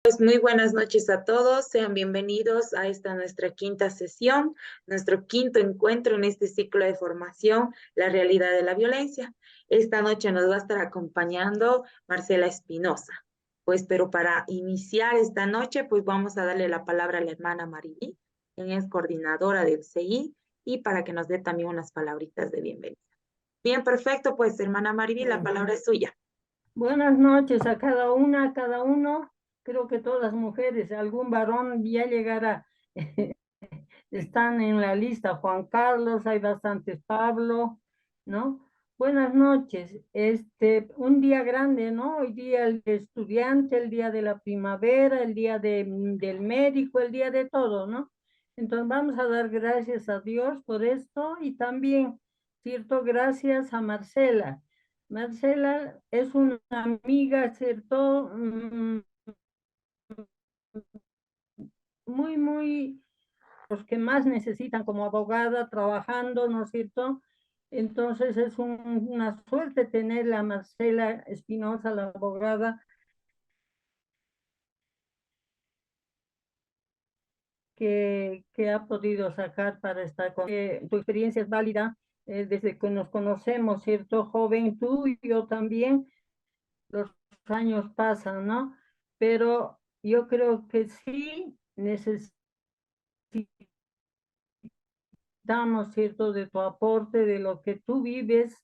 Pues muy buenas noches a todos, sean bienvenidos a esta nuestra quinta sesión, nuestro quinto encuentro en este ciclo de formación, La realidad de la violencia. Esta noche nos va a estar acompañando Marcela Espinosa. Pues, pero para iniciar esta noche, pues vamos a darle la palabra a la hermana Maribí, quien es coordinadora del CI, y para que nos dé también unas palabritas de bienvenida. Bien, perfecto, pues hermana Maribí, la palabra es suya. Buenas noches a cada una, a cada uno. Creo que todas las mujeres, algún varón ya llegará. Están en la lista. Juan Carlos, hay bastantes. Pablo, ¿no? Buenas noches. Un día grande, ¿no? Hoy día el estudiante, el día de la primavera, el día del médico, el día de todo, ¿no? Entonces vamos a dar gracias a Dios por esto y también, cierto, gracias a Marcela. Marcela es una amiga, ¿cierto? Muy, los que más necesitan como abogada trabajando, ¿no es cierto? Entonces es una suerte tener a Marcela Espinosa, la abogada, que ha podido sacar para estar con... tu experiencia es válida desde que nos conocemos, ¿cierto? Joven, tú y yo también, los años pasan, ¿no? Pero yo creo que sí necesitamos, ¿cierto? De tu aporte, de lo que tú vives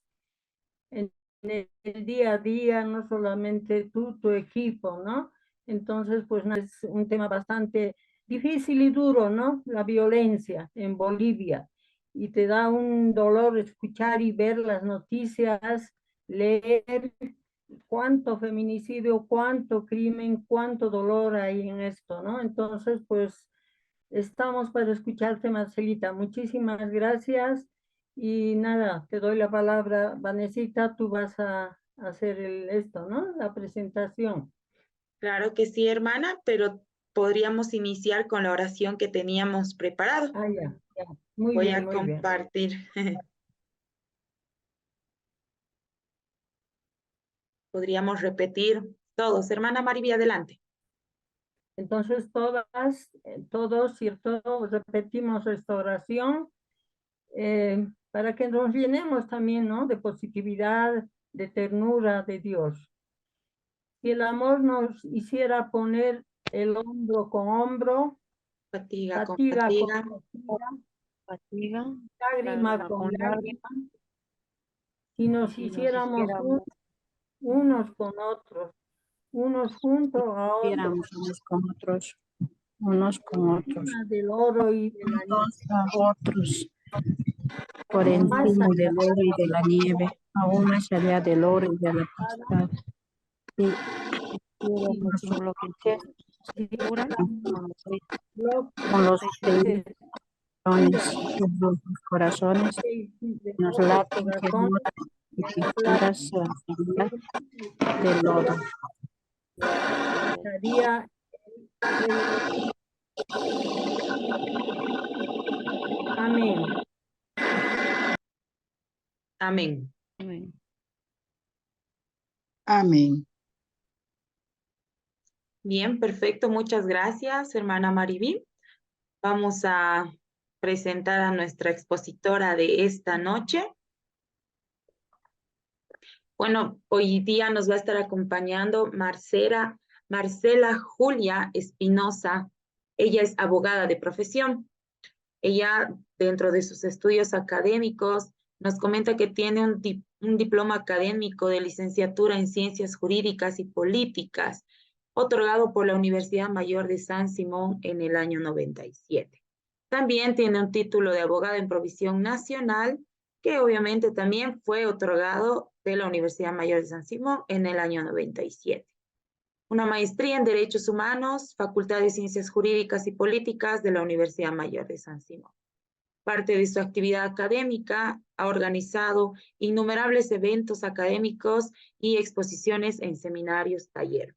en el día a día, no solamente tú, tu equipo, ¿no? Entonces, pues es un tema bastante difícil y duro, ¿no? La violencia en Bolivia. Y te da un dolor escuchar y ver las noticias, leer cuánto feminicidio, cuánto crimen, cuánto dolor hay en esto, ¿no? Entonces, pues estamos para escucharte, Marcelita. Muchísimas gracias. Y nada, te doy la palabra, Vanesita, tú vas a hacer esto, ¿no? La presentación. Claro que sí, hermana, pero podríamos iniciar con la oración que teníamos preparado. Ah, ya, ya. Muy Voy bien, a muy bien. compartir. Podríamos repetir todos. Hermana Mariby, adelante. Entonces, todos, ¿cierto? Repetimos esta oración para que nos llenemos también, ¿no? De positividad, de ternura de Dios. Si el amor nos hiciera poner el hombro con hombro, Fatiga con fatiga con fatiga. fatiga, Fatiga, lágrima lágrima con con lágrima, lágrima, si nos si nos hiciéramos hiciéramos, unos con otros, unos juntos a otros, viéramos unos con otros, encima del oro y de la nieve, unos a otros, por más encima allá del oro y de la nieve, aún más allá del oro y de la tempestad. Si y hiciéramos un bloque de cintura con los de corazones, nos los laten que corazones, y pinturas del lodo. estaría el amén. Amén. Amén. Amén. Bien, perfecto. Muchas gracias, hermana Mariby. Vamos a presentar a nuestra expositora de esta noche. Bueno, hoy día nos va a estar acompañando Marcela Julia Espinosa. Ella es abogada de profesión. Ella, dentro de sus estudios académicos, nos comenta que tiene un diploma académico de licenciatura en Ciencias Jurídicas y Políticas, otorgado por la Universidad Mayor de San Simón en el año 97. También tiene un título de abogada en provisión nacional, que obviamente también fue otorgado de la Universidad Mayor de San Simón en el año 97. Una maestría en Derechos Humanos, Facultad de Ciencias Jurídicas y Políticas de la Universidad Mayor de San Simón. Parte de su actividad académica, ha organizado innumerables eventos académicos y exposiciones en seminarios, talleres.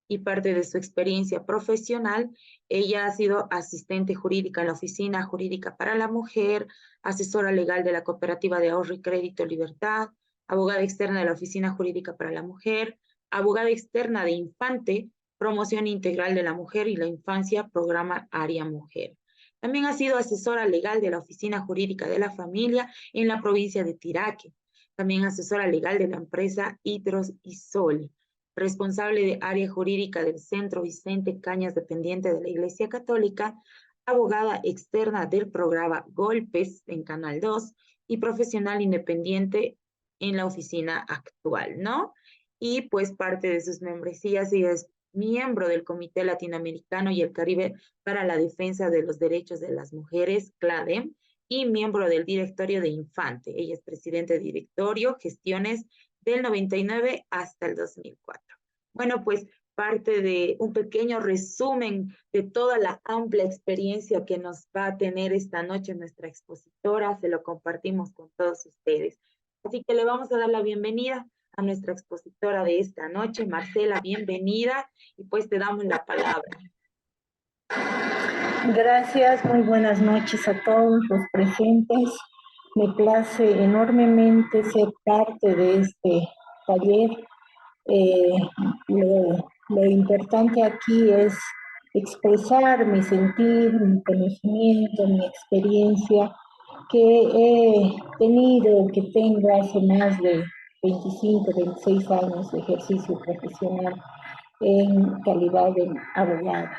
Y parte de su experiencia profesional, ella ha sido asistente jurídica en la Oficina Jurídica para la Mujer, asesora legal de la Cooperativa de Ahorro y Crédito Libertad, abogada externa de la Oficina Jurídica para la Mujer, abogada externa de Infante, Promoción Integral de la Mujer y la Infancia, Programa Área Mujer. También ha sido asesora legal de la Oficina Jurídica de la Familia en la provincia de Tiraque. También asesora legal de la empresa Hidros y Sol. Responsable de área jurídica del Centro Vicente Cañas, dependiente de la Iglesia Católica. Abogada externa del programa Golpes en Canal 2 y profesional independiente en la oficina actual, ¿no? Y pues parte de sus membresías, ella es miembro del Comité Latinoamericano y el Caribe para la Defensa de los Derechos de las Mujeres, CLADEM, y miembro del directorio de Infante. Ella es presidente de directorio, gestiones del 99 hasta el 2004. Bueno, pues parte de un pequeño resumen de toda la amplia experiencia que nos va a tener esta noche nuestra expositora, se lo compartimos con todos ustedes. Así que le vamos a dar la bienvenida a nuestra expositora de esta noche. Marcela, bienvenida, y pues te damos la palabra. Gracias, muy buenas noches a todos los presentes. Me place enormemente ser parte de este taller. Lo importante aquí es expresar mi sentir, mi conocimiento, mi experiencia que he tenido, que tengo hace más de 25, 26 años de ejercicio profesional en calidad de abogada.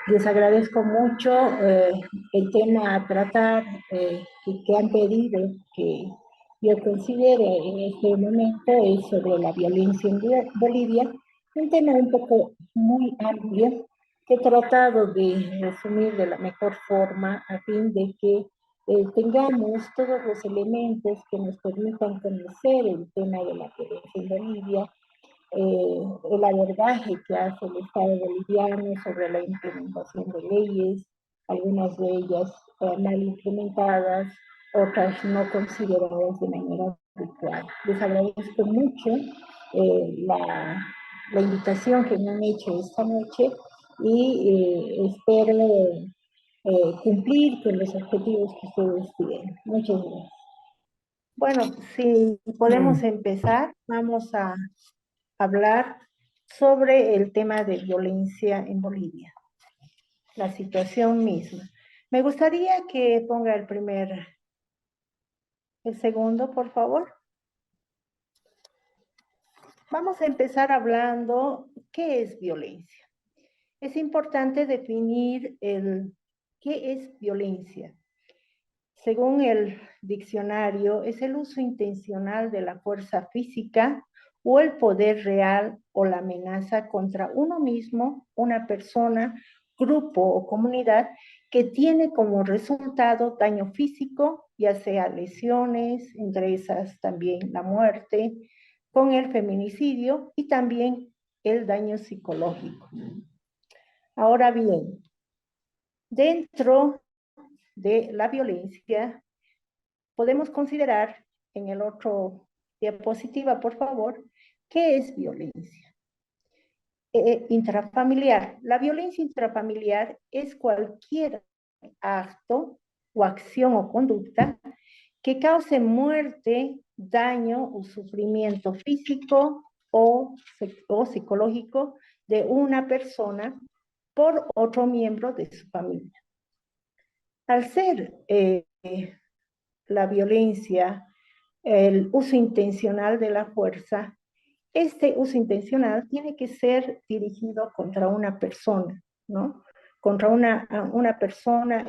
Les agradezco mucho el tema a tratar que han pedido que yo considere en este momento es sobre la violencia en Bolivia, un tema un poco muy amplio que he tratado de resumir de la mejor forma a fin de que tengamos todos los elementos que nos permitan conocer el tema de la violencia en Bolivia, el abordaje que hace el Estado boliviano sobre la implementación de leyes, algunas de ellas mal implementadas, otras no consideradas de manera adecuada. Les agradezco mucho la invitación que me han hecho esta noche y espero cumplir con los objetivos que ustedes tienen. Muchas gracias. Bueno, si podemos empezar, vamos a hablar sobre el tema de violencia en Bolivia, la situación misma. Me gustaría que ponga el segundo, por favor. Vamos a empezar hablando qué es violencia. Es importante definir qué es violencia. Según el diccionario, es el uso intencional de la fuerza física o el poder real o la amenaza contra uno mismo, una persona, grupo o comunidad que tiene como resultado daño físico, ya sea lesiones, entre esas también la muerte, con el feminicidio y también el daño psicológico. Ahora bien, dentro de la violencia, podemos considerar en el otro diapositiva, por favor, ¿qué es violencia? Intrafamiliar. La violencia intrafamiliar es cualquier acto o acción o conducta que cause muerte, daño o sufrimiento físico o psicológico de una persona por otro miembro de su familia. Al ser la violencia, el uso intencional de la fuerza, este uso intencional tiene que ser dirigido contra una persona, ¿no? Contra una persona,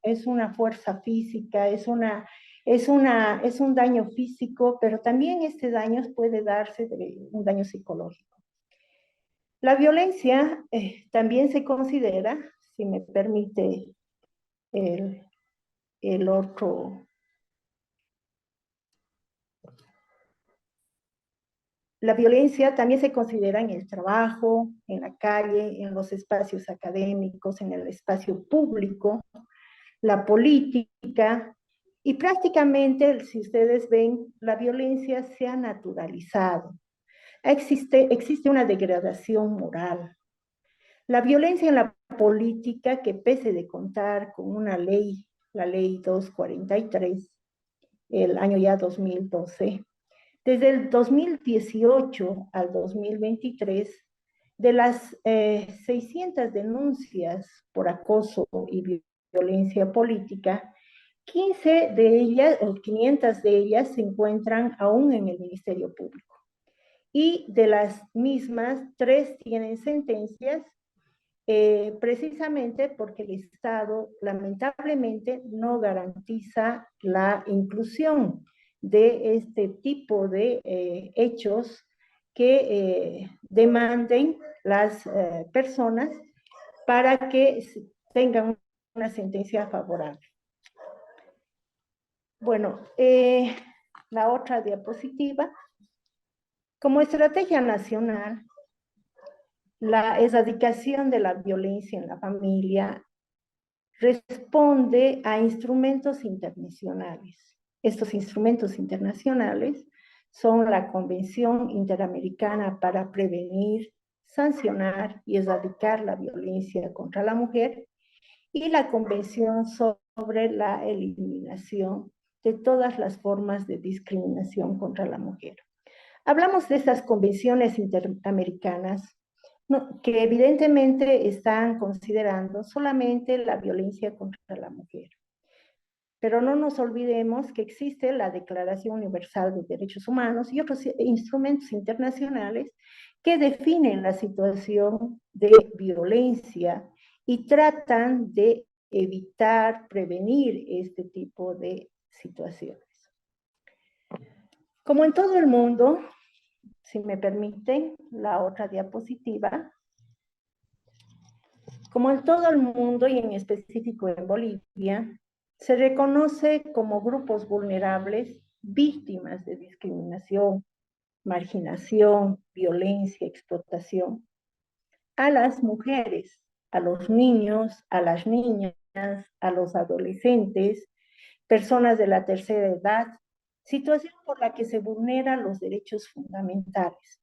es una fuerza física, es un daño físico, pero también este daño puede darse de un daño psicológico. La violencia también se considera, si me permite el otro. La violencia también se considera en el trabajo, en la calle, en los espacios académicos, en el espacio público, la política, y prácticamente, si ustedes ven, la violencia se ha naturalizado. Existe una degradación moral. La violencia en la política, que pese de contar con una ley, la ley 243, el año ya 2012, desde el 2018 al 2023 De las 600 denuncias por acoso y violencia política, 15 de ellas, o 500 de ellas, se encuentran aún en el Ministerio Público. Y de las mismas, 3 tienen sentencias, precisamente porque el Estado lamentablemente no garantiza la inclusión de este tipo de hechos que demanden las personas para que tengan una sentencia favorable. Bueno, la otra diapositiva. Como estrategia nacional, la erradicación de la violencia en la familia responde a instrumentos internacionales. Estos instrumentos internacionales son la Convención Interamericana para Prevenir, Sancionar y Erradicar la Violencia contra la Mujer y la Convención sobre la Eliminación de todas las formas de discriminación contra la mujer. Hablamos de estas convenciones interamericanas, ¿no?, que evidentemente están considerando solamente la violencia contra la mujer. Pero no nos olvidemos que existe la Declaración Universal de Derechos Humanos y otros instrumentos internacionales que definen la situación de violencia y tratan de evitar, prevenir este tipo de situaciones. Como en todo el mundo, si me permiten, la otra diapositiva. Como en todo el mundo y en específico en Bolivia, se reconoce como grupos vulnerables víctimas de discriminación, marginación, violencia, explotación, a las mujeres, a los niños, a las niñas, a los adolescentes, personas de la tercera edad, situación por la que se vulneran los derechos fundamentales,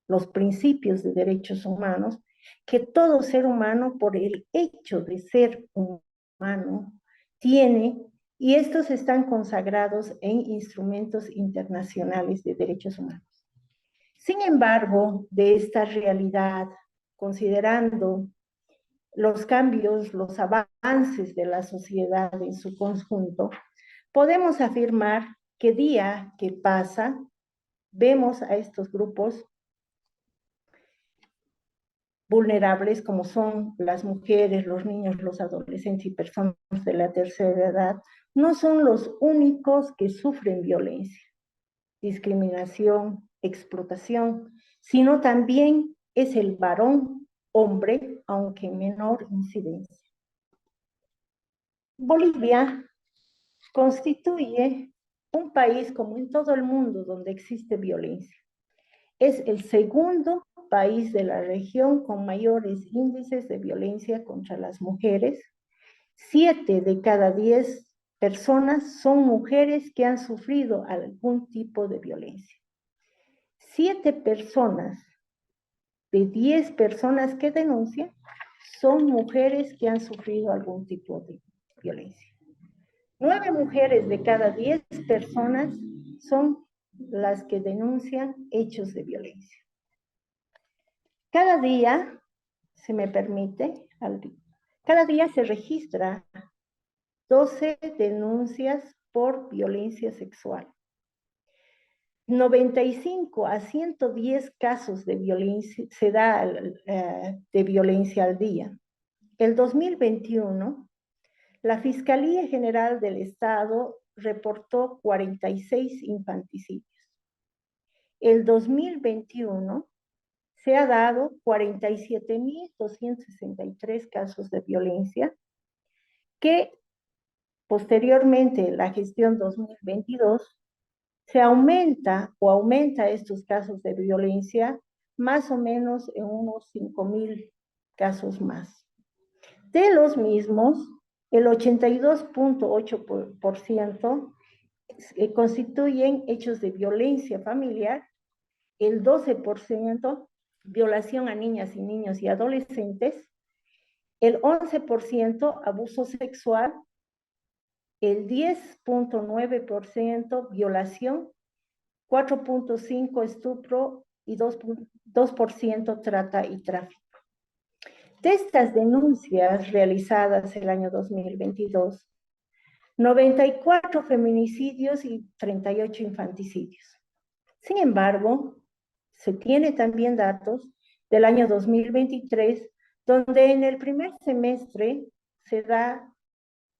los principios de derechos humanos, que todo ser humano, por el hecho de ser humano, tiene, y estos están consagrados en instrumentos internacionales de derechos humanos. Sin embargo, de esta realidad, considerando los cambios, los avances de la sociedad en su conjunto, podemos afirmar que día que pasa, vemos a estos grupos vulnerables, como son las mujeres, los niños, los adolescentes y personas de la tercera edad, no son los únicos que sufren violencia, discriminación, explotación, sino también es el varón, hombre, aunque en menor incidencia. Bolivia constituye un país, como en todo el mundo, donde existe violencia. Es el segundo país de la región con mayores índices de violencia contra las mujeres. 7 de cada 10 personas son mujeres que han sufrido algún tipo de violencia. 7 personas de 10 personas que denuncian son mujeres que han sufrido algún tipo de violencia. 9 mujeres de cada 10 personas son las que denuncian hechos de violencia. Cada día, si me permite, cada día se registra 12 denuncias por violencia sexual. 95 a 110 casos de violencia se da de violencia al día. El 2021, la Fiscalía General del Estado reportó 46 infanticidios. El 2021 se ha dado 47.263 casos de violencia, que posteriormente en la gestión 2022 se aumenta estos casos de violencia más o menos en unos 5.000 casos más. De los mismos, el 82.8% constituyen hechos de violencia familiar, el 12% violación a niñas y niños y adolescentes, el 11% abuso sexual, el 10.9% violación, 4.5% estupro y 2% trata y tráfico. De estas denuncias realizadas el año 2022, 94 feminicidios y 38 infanticidios. Sin embargo, se tiene también datos del año 2023, donde en el primer semestre se da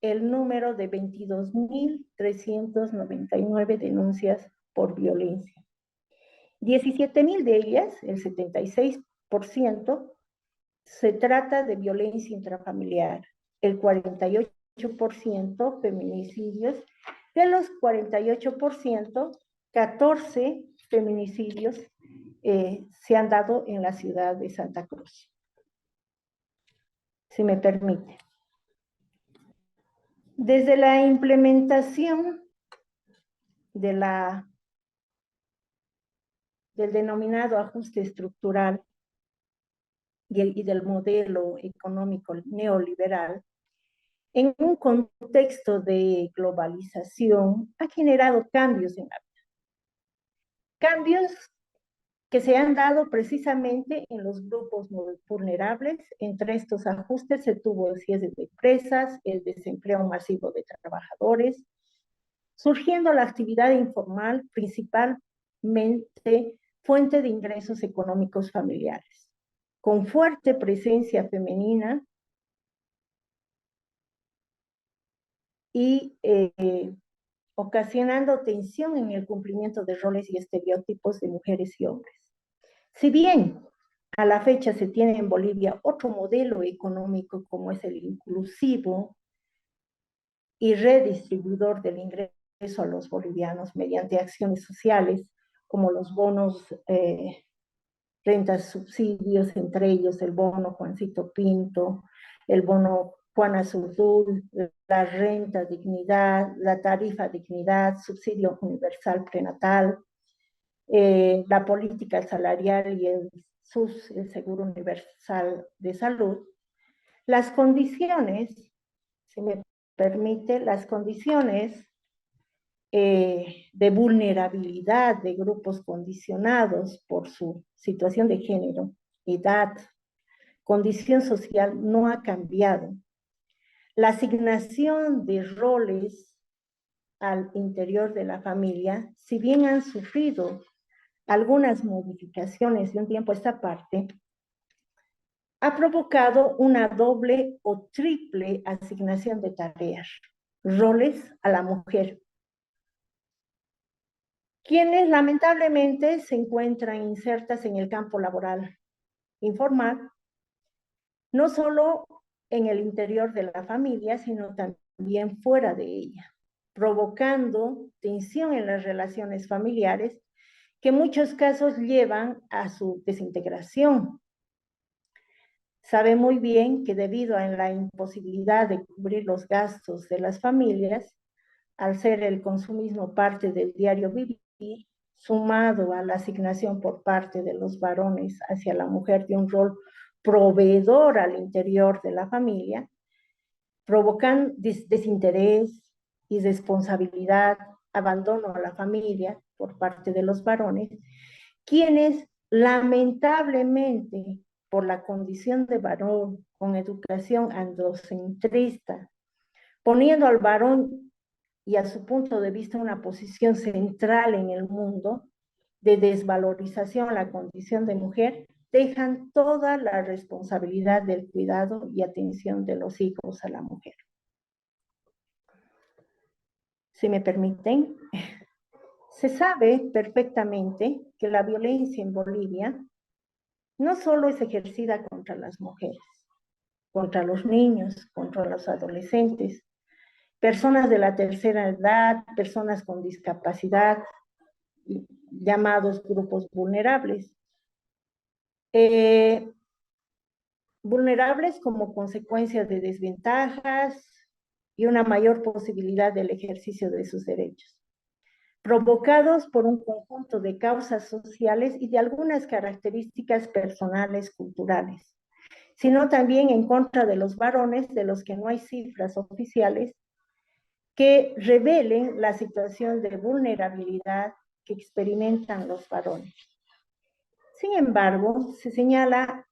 el número de 22.399 denuncias por violencia. 17.000 de ellas, el 76%, se trata de violencia intrafamiliar, el 48% feminicidios. De los 48%, 14 feminicidios se han dado en la ciudad de Santa Cruz. Si me permite. Desde la implementación del denominado ajuste estructural y del modelo económico neoliberal, en un contexto de globalización, ha generado cambios en la vida. Cambios que se han dado precisamente en los grupos vulnerables. Entre estos ajustes se tuvo el cierre de empresas, el desempleo masivo de trabajadores, surgiendo la actividad informal principalmente fuente de ingresos económicos familiares, con fuerte presencia femenina y ocasionando tensión en el cumplimiento de roles y estereotipos de mujeres y hombres. Si bien a la fecha se tiene en Bolivia otro modelo económico como es el inclusivo y redistribuidor del ingreso a los bolivianos mediante acciones sociales como los bonos, rentas, subsidios, entre ellos el bono Juancito Pinto, el bono Juana Zurdul, la renta dignidad, la tarifa dignidad, subsidio universal prenatal, la política salarial y el Seguro Universal de Salud. Las condiciones, si me permite, las condiciones de vulnerabilidad de grupos condicionados por su situación de género, edad, condición social no ha cambiado. La asignación de roles al interior de la familia, si bien han sufrido algunas modificaciones de un tiempo a esta parte, ha provocado una doble o triple asignación de tareas, roles a la mujer, quienes lamentablemente se encuentran insertas en el campo laboral informal, no solo en el interior de la familia, sino también fuera de ella, provocando tensión en las relaciones familiares que en muchos casos llevan a su desintegración. Sabe muy bien que debido a la imposibilidad de cubrir los gastos de las familias, al ser el consumismo parte del diario vivir, sumado a la asignación por parte de los varones hacia la mujer de un rol proveedor al interior de la familia, provocan desinterés, irresponsabilidad, abandono a la familia por parte de los varones, quienes lamentablemente por la condición de varón con educación androcentrista, poniendo al varón y a su punto de vista una posición central en el mundo de desvalorización a la condición de mujer, dejan toda la responsabilidad del cuidado y atención de los hijos a la mujer. Si me permiten, se sabe perfectamente que la violencia en Bolivia no solo es ejercida contra las mujeres, contra los niños, contra los adolescentes, personas de la tercera edad, personas con discapacidad, llamados grupos vulnerables. Vulnerables como consecuencia de desventajas y una mayor posibilidad del ejercicio de sus derechos, provocados por un conjunto de causas sociales y de algunas características personales culturales, sino también en contra de los varones, de los que no hay cifras oficiales que revelen la situación de vulnerabilidad que experimentan los varones. Sin embargo, se señala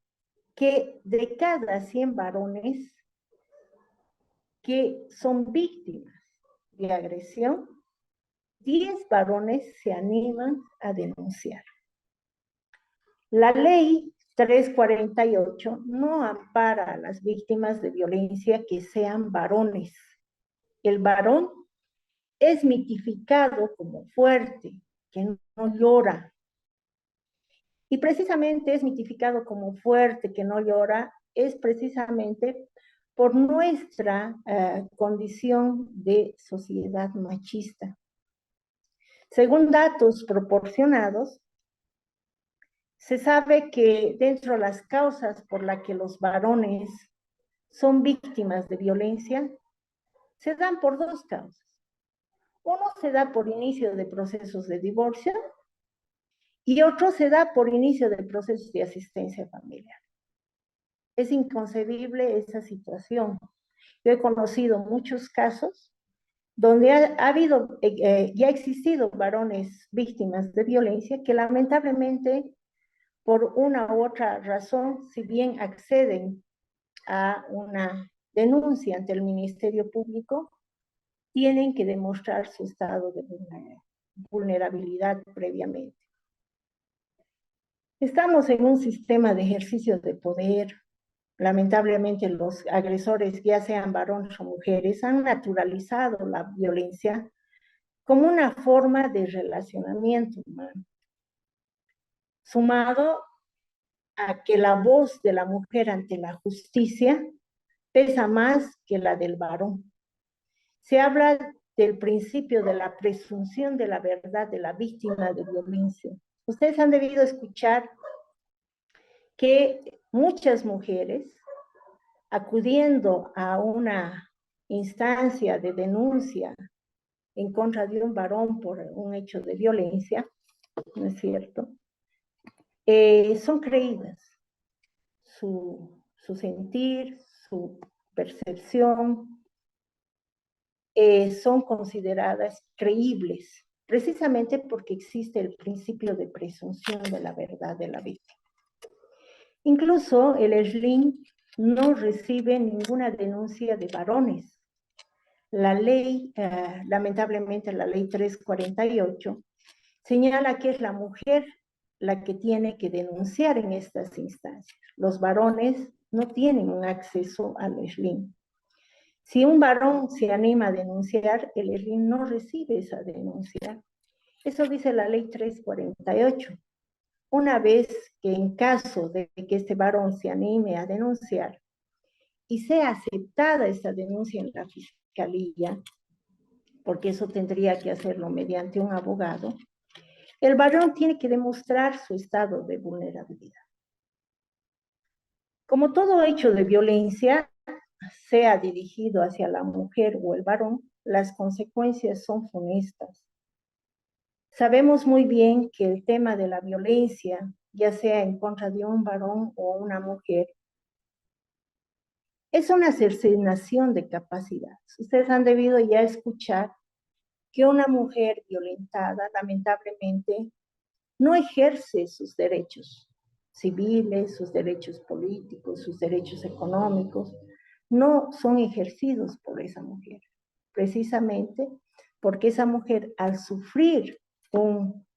que de cada 100 varones que son víctimas de agresión, 10 varones se animan a denunciar. La ley 348 no ampara a las víctimas de violencia que sean varones. El varón es mitificado como fuerte, que no llora. Y precisamente es mitificado como fuerte, que no llora, es precisamente por nuestra condición de sociedad machista. Según datos proporcionados, se sabe que dentro de las causas por las que los varones son víctimas de violencia, se dan por dos causas. Uno se da por inicio de procesos de divorcio y otro se da por inicio de procesos de asistencia familiar. Es inconcebible esa situación. Yo he conocido muchos casos donde ya ha existido varones víctimas de violencia que lamentablemente por una u otra razón, si bien acceden a una denuncia ante el Ministerio Público, tienen que demostrar su estado de vulnerabilidad previamente. Estamos en un sistema de ejercicio de poder. Lamentablemente los agresores, ya sean varones o mujeres, han naturalizado la violencia como una forma de relacionamiento humano, sumado a que la voz de la mujer ante la justicia pesa más que la del varón. Se habla del principio de la presunción de la verdad de la víctima de violencia. Ustedes han debido escuchar que muchas mujeres, acudiendo a una instancia de denuncia en contra de un varón por un hecho de violencia, ¿no es cierto? Son creídas. Su sentir, su percepción, son consideradas creíbles, precisamente porque existe el principio de presunción de la verdad de la víctima. Incluso el ESLIN no recibe ninguna denuncia de varones. La ley, lamentablemente la ley 348, señala que es la mujer la que tiene que denunciar en estas instancias. Los varones no tienen un acceso al ESLIN. Si un varón se anima a denunciar, el ESLIN no recibe esa denuncia. Eso dice la ley 348. Una vez que en caso de que este varón se anime a denunciar y sea aceptada esta denuncia en la fiscalía, porque eso tendría que hacerlo mediante un abogado, el varón tiene que demostrar su estado de vulnerabilidad. Como todo hecho de violencia, sea dirigido hacia la mujer o el varón, las consecuencias son funestas. Sabemos muy bien que el tema de la violencia, ya sea en contra de un varón o una mujer, es una cercenación de capacidades. Ustedes han debido ya escuchar que una mujer violentada, lamentablemente, no ejerce sus derechos civiles, sus derechos políticos, sus derechos económicos, no son ejercidos por esa mujer, precisamente porque esa mujer al sufrir un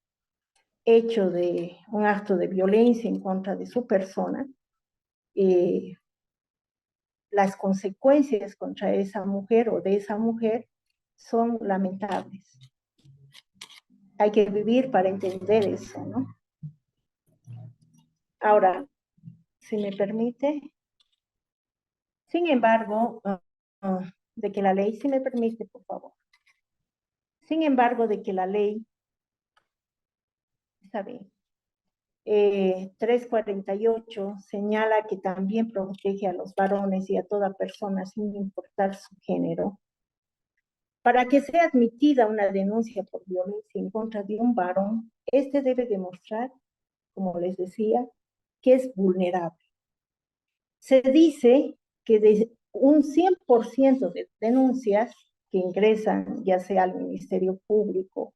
acto de violencia en contra de su persona, las consecuencias contra esa mujer o de esa mujer son lamentables. Hay que vivir para entender eso, ¿no? Ahora, si me permite, sin embargo, de que la ley, si me permite, por favor. Sin embargo, de que la ley, está bien, 348 señala que también protege a los varones y a toda persona sin importar su género. Para que sea admitida una denuncia por violencia en contra de un varón, este debe demostrar, como les decía, que es vulnerable. Se dice que de un 100% de denuncias que ingresan ya sea al Ministerio Público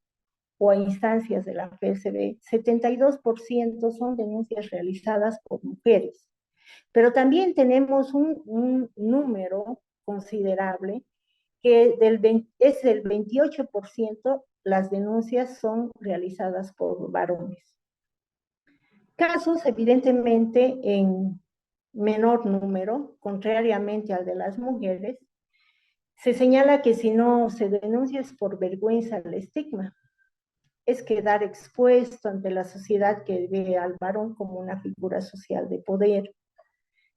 o a instancias de la PSB, 72% son denuncias realizadas por mujeres. Pero también tenemos un número considerable que es del 28% las denuncias son realizadas por varones. Casos evidentemente en menor número, contrariamente al de las mujeres, se señala que si no se denuncia es por vergüenza al estigma, es quedar expuesto ante la sociedad que ve al varón como una figura social de poder,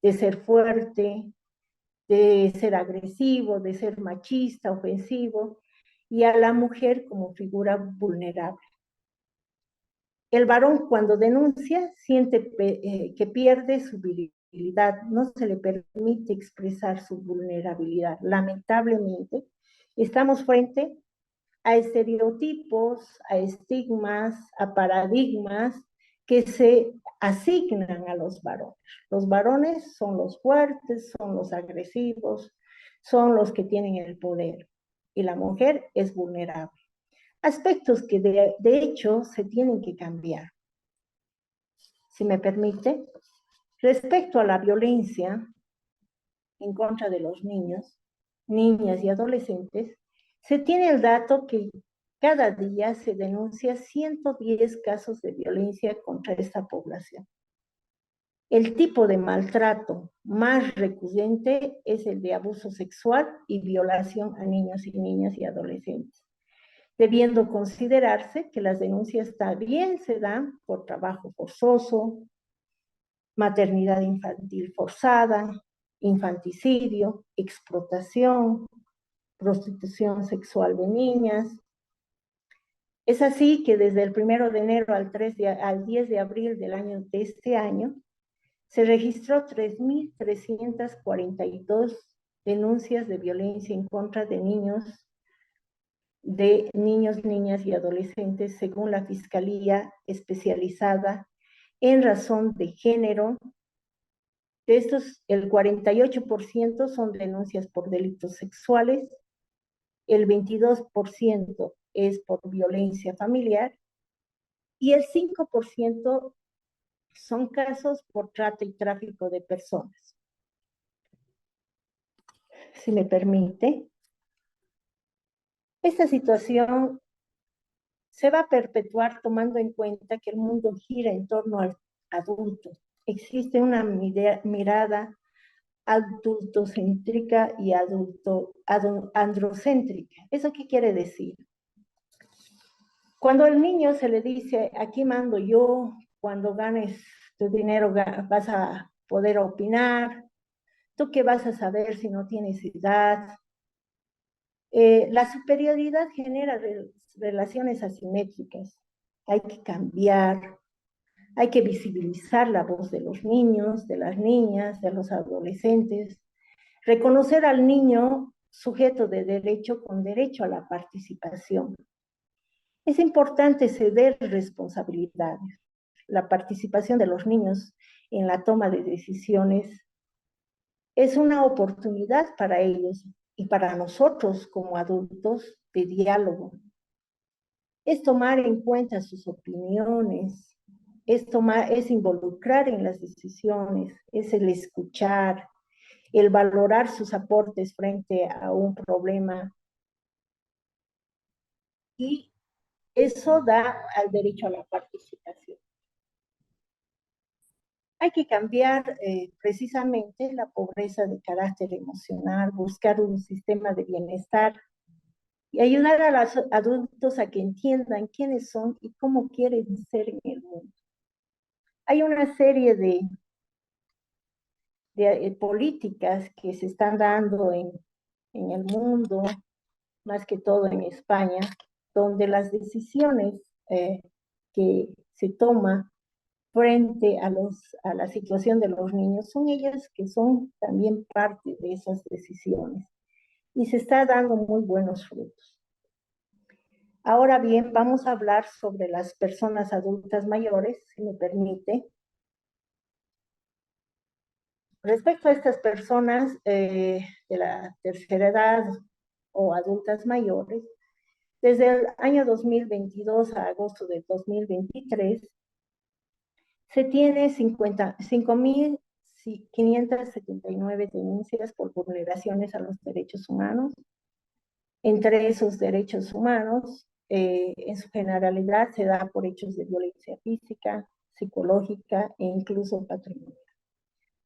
de ser fuerte, de ser agresivo, de ser machista, ofensivo, y a la mujer como figura vulnerable. El varón cuando denuncia siente que pierde su virilidad, no se le permite expresar su vulnerabilidad. Lamentablemente, estamos frente a estereotipos, a estigmas, a paradigmas que se asignan a los varones. Los varones son los fuertes, son los agresivos, son los que tienen el poder y la mujer es vulnerable. Aspectos que de hecho se tienen que cambiar. Si me permite, respecto a la violencia en contra de los niños, niñas y adolescentes, se tiene el dato que cada día se denuncia 110 casos de violencia contra esta población. El tipo de maltrato más recurrente es el de abuso sexual y violación a niños y niñas y adolescentes, debiendo considerarse que las denuncias también se dan por trabajo forzoso, maternidad infantil forzada, infanticidio, explotación, prostitución sexual de niñas. Es así que desde el 1 de enero al 10 de abril de este año, se registró 3.342 denuncias de violencia en contra de niños, niñas y adolescentes, según la Fiscalía Especializada en Razón de Género. De estos, el 48% son denuncias por delitos sexuales, el 22% es por violencia familiar y el 5% son casos por trata y tráfico de personas. Si me permite, esta situación se va a perpetuar tomando en cuenta que el mundo gira en torno al adulto. Existe una mirada adultocéntrica y androcéntrica. ¿Eso qué quiere decir? Cuando al niño se le dice, aquí mando yo, cuando ganes tu dinero vas a poder opinar, ¿tú qué vas a saber si no tienes edad? La superioridad genera relaciones asimétricas. Hay que cambiar, hay que visibilizar la voz de los niños, de las niñas, de los adolescentes, reconocer al niño sujeto de derecho con derecho a la participación. Es importante ceder responsabilidades. La participación de los niños en la toma de decisiones es una oportunidad para ellos y para nosotros como adultos de diálogo. Es tomar en cuenta sus opiniones, es involucrar en las decisiones, es el escuchar, el valorar sus aportes frente a un problema. Y eso da al derecho a la participación. Hay que cambiar precisamente la pobreza de carácter emocional, buscar un sistema de bienestar y ayudar a los adultos a que entiendan quiénes son y cómo quieren ser en el mundo. Hay una serie de políticas que se están dando en el mundo, más que todo en España, donde las decisiones que se toman frente a la situación de los niños son ellas que son también parte de esas decisiones. Y se está dando muy buenos frutos. Ahora bien, vamos a hablar sobre las personas adultas mayores, si me permite. Respecto a estas personas de la tercera edad o adultas mayores, Desde el año 2022 a agosto de 2023, se tiene 5.579 denuncias por vulneraciones a los derechos humanos. Entre esos derechos humanos, en su generalidad se da por hechos de violencia física, psicológica e incluso patrimonial.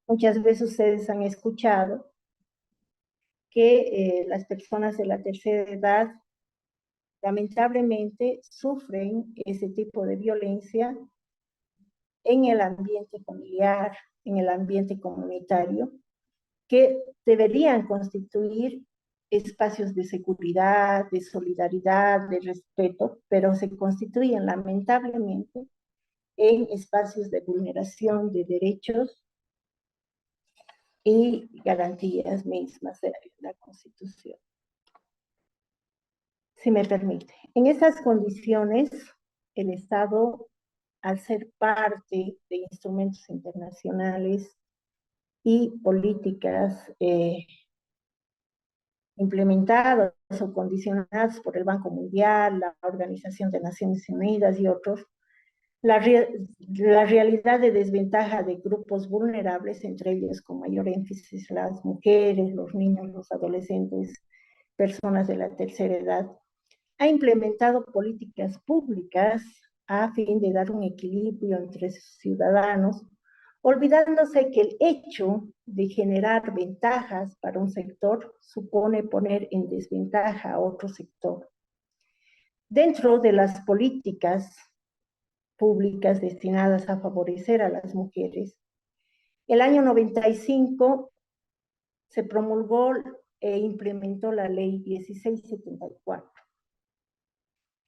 Muchas veces ustedes han escuchado que las personas de la tercera edad lamentablemente sufren ese tipo de violencia en el ambiente familiar, en el ambiente comunitario, que deberían constituir espacios de seguridad, de solidaridad, de respeto, pero se constituyen lamentablemente en espacios de vulneración de derechos y garantías mismas de la Constitución. Si me permite. En esas condiciones, el Estado, al ser parte de instrumentos internacionales y políticas implementadas o condicionadas por el Banco Mundial, la Organización de Naciones Unidas y otros, la realidad de desventaja de grupos vulnerables, entre ellos con mayor énfasis las mujeres, los niños, los adolescentes, personas de la tercera edad, ha implementado políticas públicas a fin de dar un equilibrio entre sus ciudadanos, olvidándose que el hecho de generar ventajas para un sector supone poner en desventaja a otro sector. Dentro de las políticas públicas destinadas a favorecer a las mujeres, el año 95 se promulgó e implementó la Ley 1674,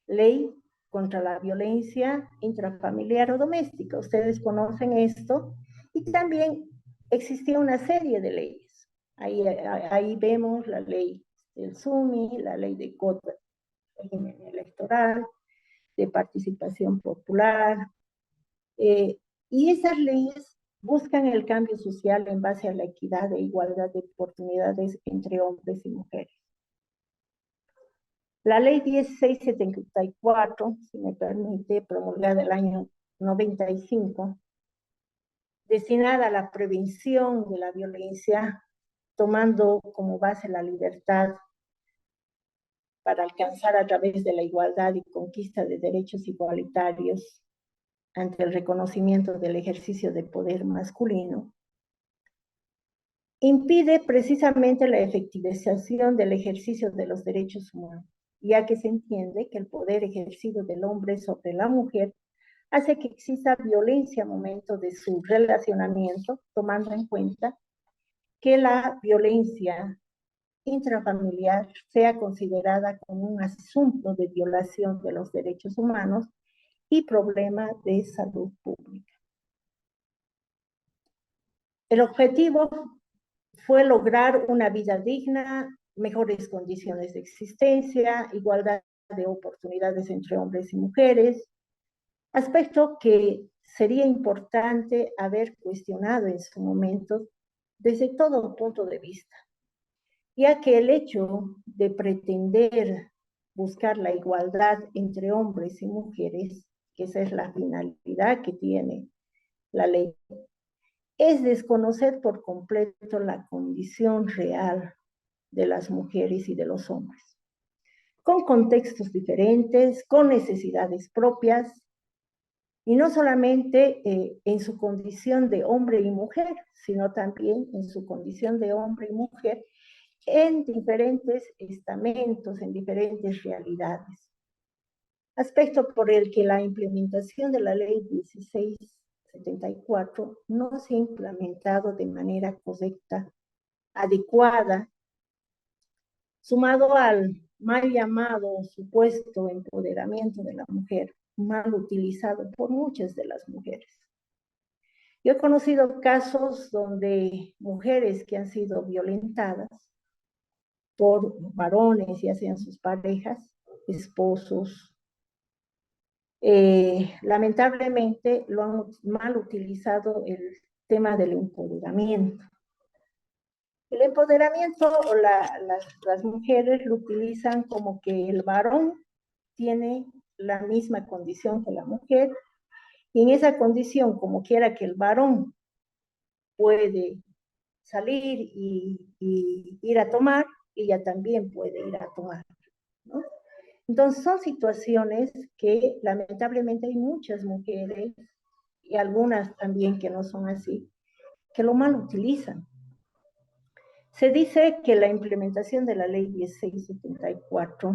Ley contra la violencia intrafamiliar o doméstica. Ustedes conocen esto. Y también existía una serie de leyes. Ahí vemos la ley del SUMI, la ley de cuota régimen electoral, de participación popular. Y esas leyes buscan el cambio social en base a la equidad e igualdad de oportunidades entre hombres y mujeres. La ley 1674, si me permite, promulgada el año 95, destinada a la prevención de la violencia, tomando como base la libertad para alcanzar a través de la igualdad y conquista de derechos igualitarios ante el reconocimiento del ejercicio de poder masculino, impide precisamente la efectivización del ejercicio de los derechos humanos, ya que se entiende que el poder ejercido del hombre sobre la mujer hace que exista violencia al momento de su relacionamiento, tomando en cuenta que la violencia intrafamiliar sea considerada como un asunto de violación de los derechos humanos y problema de salud pública. El objetivo fue lograr una vida digna, mejores condiciones de existencia, igualdad de oportunidades entre hombres y mujeres, aspecto que sería importante haber cuestionado en su momento desde todo punto de vista, ya que el hecho de pretender buscar la igualdad entre hombres y mujeres, que esa es la finalidad que tiene la ley, es desconocer por completo la condición real de las mujeres y de los hombres, con contextos diferentes, con necesidades propias, y no solamente en su condición de hombre y mujer, sino también en su condición de hombre y mujer en diferentes estamentos, en diferentes realidades. Aspecto por el que la implementación de la ley 1674 no se ha implementado de manera correcta, adecuada, sumado al mal llamado supuesto empoderamiento de la mujer, mal utilizado por muchas de las mujeres. Yo he conocido casos donde mujeres que han sido violentadas por varones, ya sean sus parejas, esposos, lamentablemente lo han mal utilizado el tema del empoderamiento. El empoderamiento, las mujeres lo utilizan como que el varón tiene la misma condición que la mujer, y en esa condición, como quiera que el varón puede salir y ir a tomar, ella también puede ir a tomar, ¿no? Entonces son situaciones que lamentablemente hay muchas mujeres, y algunas también que no son así, que lo mal utilizan. Se dice que la implementación de la ley 1674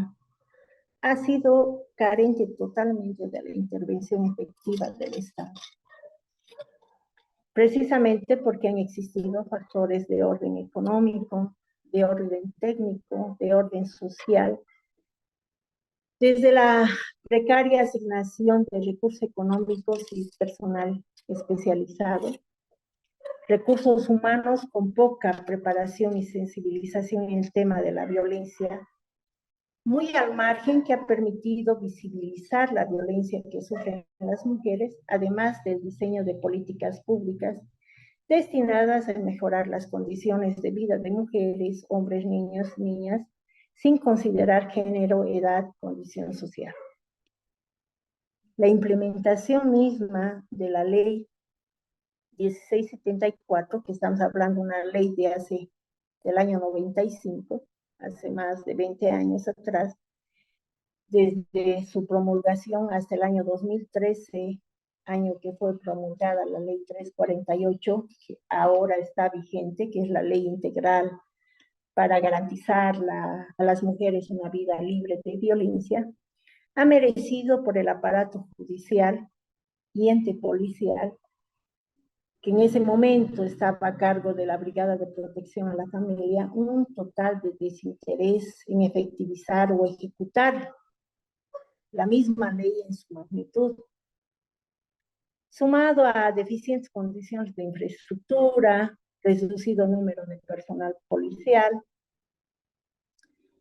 ha sido carente totalmente de la intervención efectiva del Estado, precisamente porque han existido factores de orden económico, de orden técnico, de orden social, desde la precaria asignación de recursos económicos y personal especializado, recursos humanos con poca preparación y sensibilización en el tema de la violencia, muy al margen, que ha permitido visibilizar la violencia que sufren las mujeres, además del diseño de políticas públicas destinadas a mejorar las condiciones de vida de mujeres, hombres, niños, niñas, sin considerar género, edad, condición social. La implementación misma de la ley 1674, que estamos hablando de una ley del año 95, hace más de 20 años atrás, desde su promulgación hasta el año 2013, año que fue promulgada la ley 348, que ahora está vigente, que es la ley integral para garantizar a las mujeres una vida libre de violencia, ha merecido por el aparato judicial y ente policial, que en ese momento estaba a cargo de la Brigada de Protección a la Familia, un total de desinterés en efectivizar o ejecutar la misma ley en su magnitud, sumado a deficientes condiciones de infraestructura, reducido número de personal policial,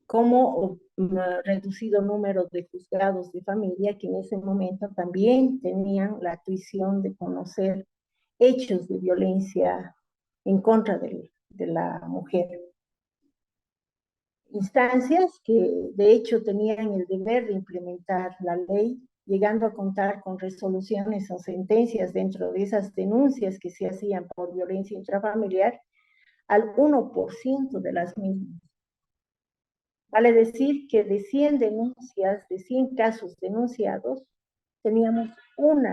como reducido número de juzgados de familia, que en ese momento también tenían la tuición de conocer hechos de violencia en contra de la mujer. Instancias que de hecho tenían el deber de implementar la ley, llegando a contar con resoluciones o sentencias dentro de esas denuncias que se hacían por violencia intrafamiliar al 1% de las mismas. Vale decir que de 100 denuncias, de 100 casos denunciados, teníamos un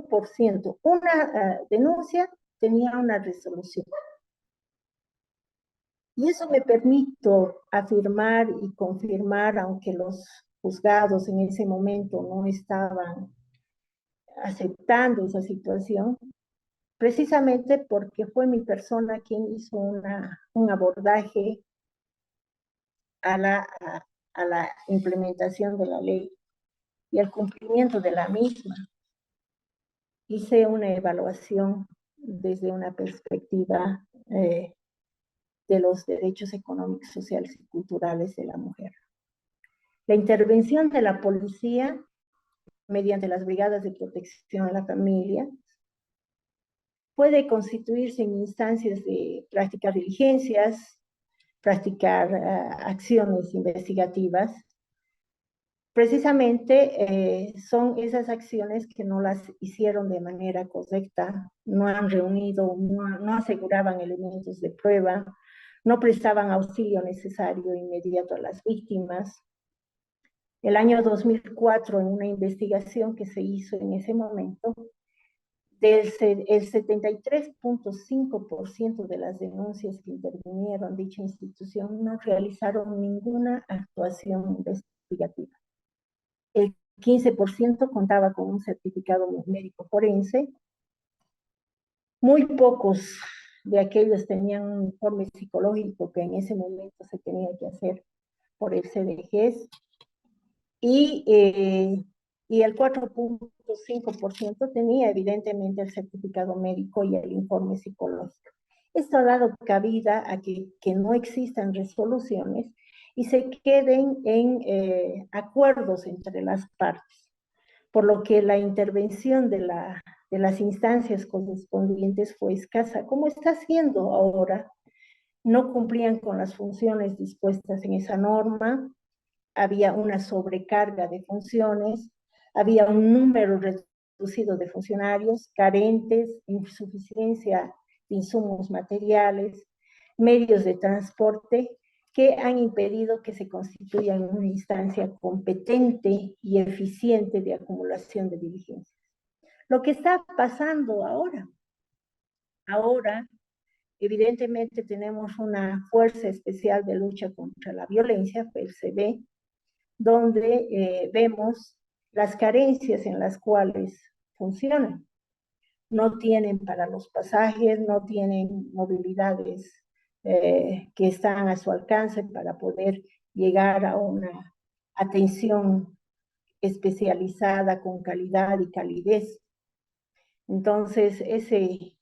por ciento, una denuncia tenía una resolución. Y eso me permito afirmar y confirmar, aunque los juzgados en ese momento no estaban aceptando esa situación, precisamente porque fue mi persona quien hizo un abordaje a la implementación de la ley y al cumplimiento de la misma. Hice una evaluación desde una perspectiva de los derechos económicos, sociales y culturales de la mujer. La intervención de la policía mediante las brigadas de protección a la familia puede constituirse en instancias de practicar diligencias, practicar acciones investigativas. Precisamente son esas acciones que no las hicieron de manera correcta, no han reunido, no aseguraban elementos de prueba, no prestaban auxilio necesario inmediato a las víctimas. El año 2004, en una investigación que se hizo en ese momento, el 73.5% de las denuncias que intervinieron dicha institución no realizaron ninguna actuación investigativa. El 15% contaba con un certificado médico forense. Muy pocos de aquellos tenían un informe psicológico que en ese momento se tenía que hacer por el CDGES. Y el 4.5% tenía evidentemente el certificado médico y el informe psicológico. Esto ha dado cabida a que no existan resoluciones y se queden en acuerdos entre las partes, por lo que la intervención de las instancias correspondientes fue escasa, como está siendo ahora. No cumplían con las funciones dispuestas en esa norma, había una sobrecarga de funciones, había un número reducido de funcionarios, carentes, insuficiencia de insumos materiales, medios de transporte, que han impedido que se constituya una instancia competente y eficiente de acumulación de diligencias. Lo que está pasando ahora, evidentemente tenemos una Fuerza Especial de Lucha contra la Violencia, FELCB, donde vemos las carencias en las cuales funcionan. No tienen para los pasajes, no tienen movilidades que están a su alcance para poder llegar a una atención especializada con calidad y calidez. Entonces, ese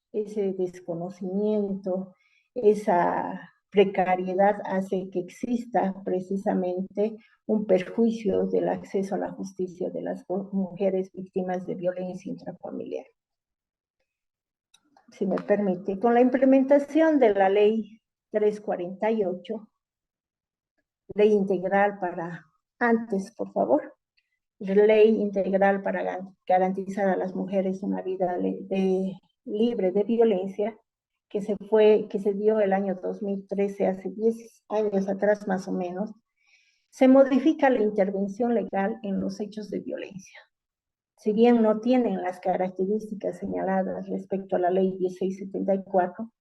desconocimiento, esa precariedad hace que exista precisamente un perjuicio del acceso a la justicia de las mujeres víctimas de violencia intrafamiliar. Si me permite, con la implementación de la ley 348, ley integral para, antes, por favor, ley integral para garantizar a las mujeres una vida libre de violencia, que se dio el año 2013, hace 10 años atrás más o menos, se modifica la intervención legal en los hechos de violencia. Si bien no tienen las características señaladas respecto a la ley 1674,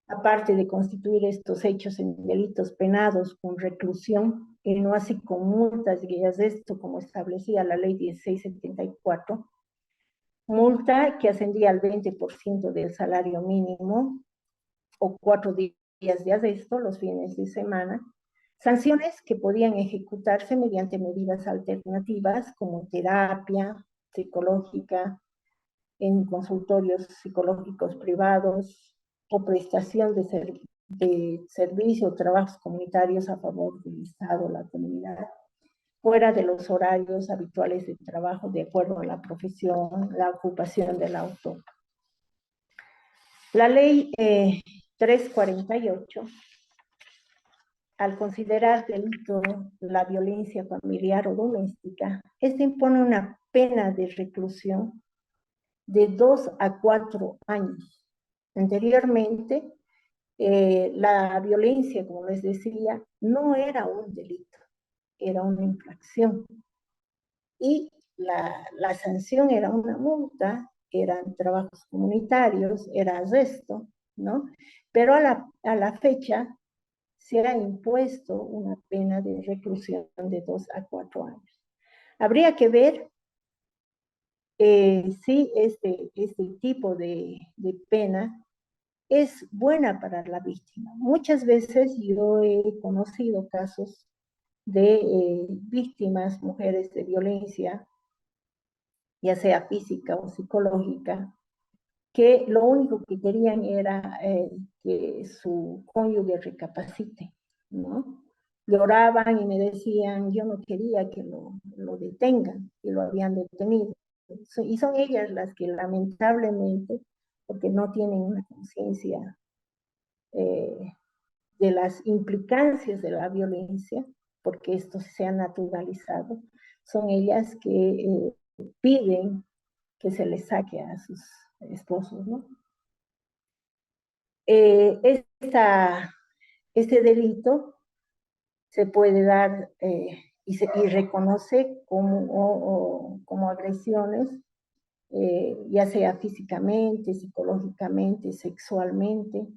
aparte de constituir estos hechos en delitos penados con reclusión, y no así con multas guías de esto, como establecía la ley 1674, multa que ascendía al 20% del salario mínimo, o 4 días de arresto los fines de semana, sanciones que podían ejecutarse mediante medidas alternativas como terapia psicológica en consultorios psicológicos privados o prestación de servicios o trabajos comunitarios a favor del Estado o la comunidad, fuera de los horarios habituales de trabajo de acuerdo a la profesión, la ocupación del autor. La ley 348, al considerar delito la violencia familiar o doméstica, este impone una pena de reclusión de 2 a 4 años. Anteriormente, la violencia, como les decía, no era un delito, era una infracción. Y la sanción era una multa, eran trabajos comunitarios, era arresto, ¿no? Pero a la fecha se ha impuesto una pena de reclusión de 2 a 4 años. Habría que ver si este tipo de pena es buena para la víctima. Muchas veces yo he conocido casos de víctimas, mujeres de violencia, ya sea física o psicológica, que lo único que querían era que su cónyuge recapacite, ¿no? Lloraban y me decían, yo no quería que lo detengan, que lo habían detenido. Y son ellas las que lamentablemente, porque no tienen una conciencia de las implicancias de la violencia, porque esto se ha naturalizado, son ellas que piden que se les saque a sus esposos, ¿no? Este delito se puede dar y reconoce como agresiones, ya sea físicamente, psicológicamente, sexualmente,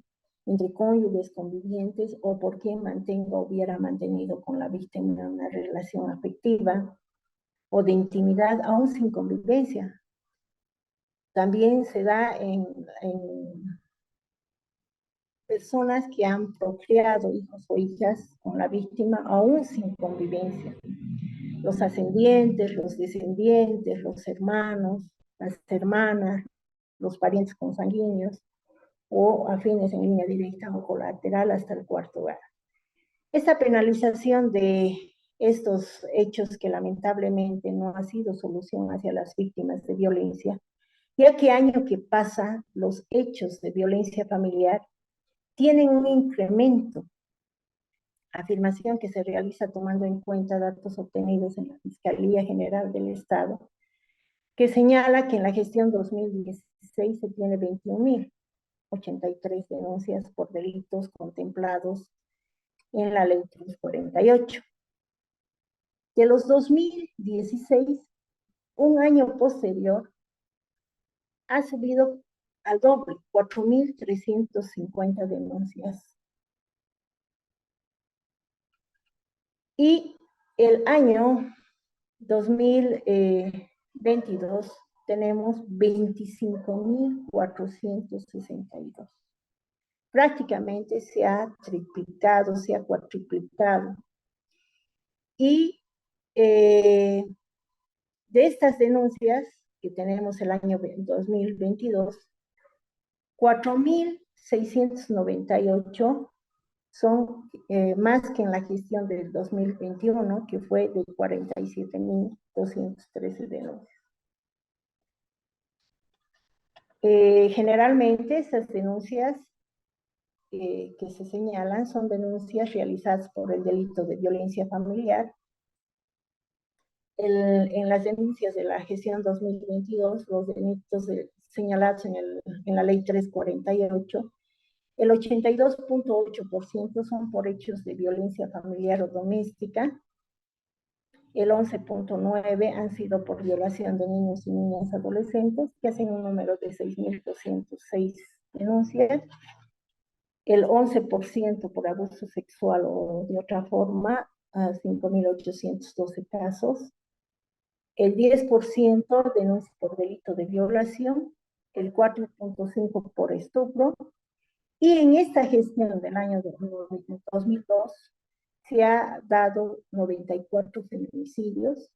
entre cónyuges convivientes o por quien mantenga o hubiera mantenido con la víctima una relación afectiva o de intimidad, aún sin convivencia. También se da en personas que han procreado hijos o hijas con la víctima aún sin convivencia. Los ascendientes, los descendientes, los hermanos, las hermanas, los parientes consanguíneos o afines en línea directa o colateral hasta el cuarto grado. Esta penalización de estos hechos que lamentablemente no ha sido solución hacia las víctimas de violencia, ya que año que pasa los hechos de violencia familiar tienen un incremento afirmación que se realiza tomando en cuenta datos obtenidos en la Fiscalía General del Estado, que señala que en la gestión 2016 se tiene 21.083 denuncias por delitos contemplados en la Ley 348. De los 2016, un año posterior, ha subido al doble, 4.350 denuncias. Y el año 2022 tenemos 25.462. Prácticamente se ha triplicado, se ha cuatriplicado. Y de estas denuncias que tenemos el año 2022, 4.698 son más que en la gestión del 2021, que fue de 47.213 denuncias. Generalmente estas denuncias que se señalan son denuncias realizadas por el delito de violencia familiar. En las denuncias de la gestión 2022, los delitos señalados en la ley 348, el 82.8% son por hechos de violencia familiar o doméstica, el 11.9% han sido por violación de niños y niñas adolescentes, que hacen un número de 6.206 denuncias, el 11% por abuso sexual o de otra forma, a 5.812 casos, el 10% denuncia por delito de violación, el 4.5% por estupro, y en esta gestión del año 2002 se ha dado 94 feminicidios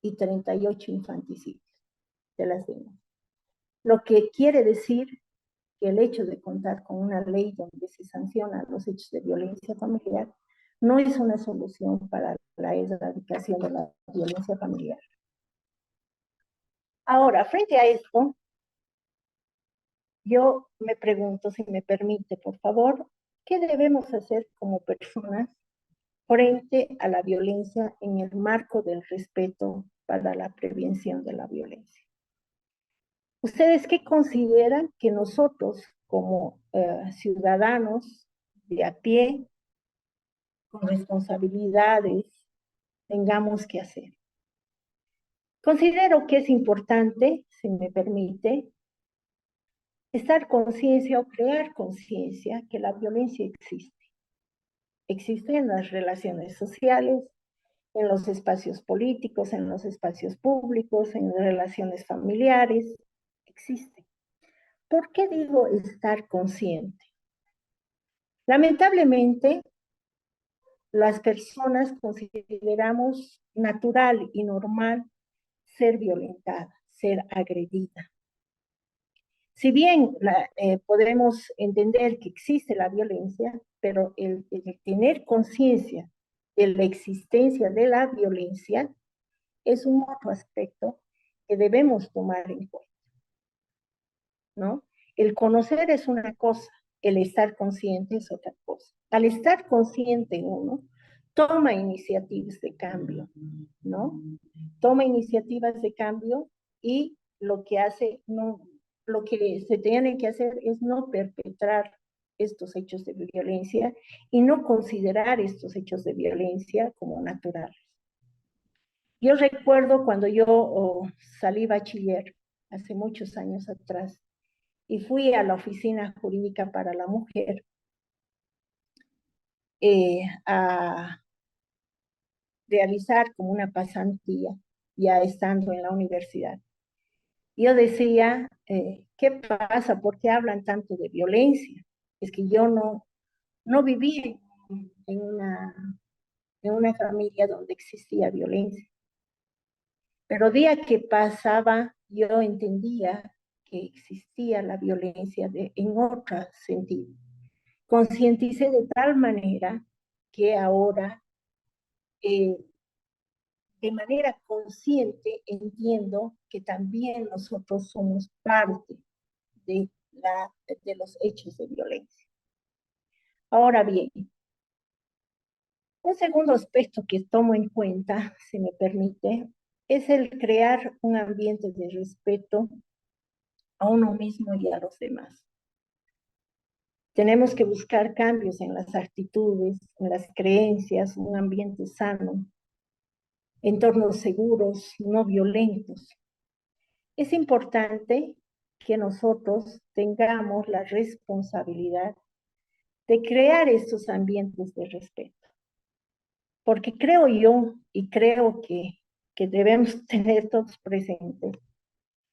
y 38 infanticidios de las denuncias. Lo que quiere decir que el hecho de contar con una ley donde se sancionan los hechos de violencia familiar no es una solución para la erradicación de la violencia familiar. Ahora, frente a esto, yo me pregunto, si me permite, por favor, ¿qué debemos hacer como personas frente a la violencia en el marco del respeto para la prevención de la violencia? ¿Ustedes qué consideran que nosotros como ciudadanos de a pie, con responsabilidades, tengamos que hacer? Considero que es importante, si me permite, estar conciencia o crear conciencia que la violencia existe. Existe en las relaciones sociales, en los espacios políticos, en los espacios públicos, en las relaciones familiares, existe. ¿Por qué digo estar consciente? Lamentablemente, las personas consideramos natural y normal ser violentada, ser agredida. Si bien podemos entender que existe la violencia, pero el tener conciencia de la existencia de la violencia es un otro aspecto que debemos tomar en cuenta, ¿no? El conocer es una cosa, el estar consciente es otra cosa. Al estar consciente uno, toma iniciativas de cambio, ¿no? Toma iniciativas de cambio y lo que se tiene que hacer es no perpetrar estos hechos de violencia y no considerar estos hechos de violencia como naturales. Yo recuerdo cuando yo salí bachiller, hace muchos años atrás, y fui a la Oficina Jurídica para la Mujer a realizar como una pasantía, ya estando en la universidad. Yo decía, ¿qué pasa? ¿Por qué hablan tanto de violencia? Es que yo no viví en una familia donde existía violencia. Pero día que pasaba, yo entendía que existía la violencia en otro sentido. Concienticé de tal manera que ahora, de manera consciente, entiendo que también nosotros somos parte de los hechos de violencia. Ahora bien, Un segundo aspecto que tomo en cuenta, si me permite, es el crear un ambiente de respeto a uno mismo y a los demás. Tenemos que buscar cambios en las actitudes, en las creencias, un ambiente sano, entornos seguros, no violentos. Es importante que nosotros tengamos la responsabilidad de crear estos ambientes de respeto. Porque creo yo y creo que debemos tener todos presentes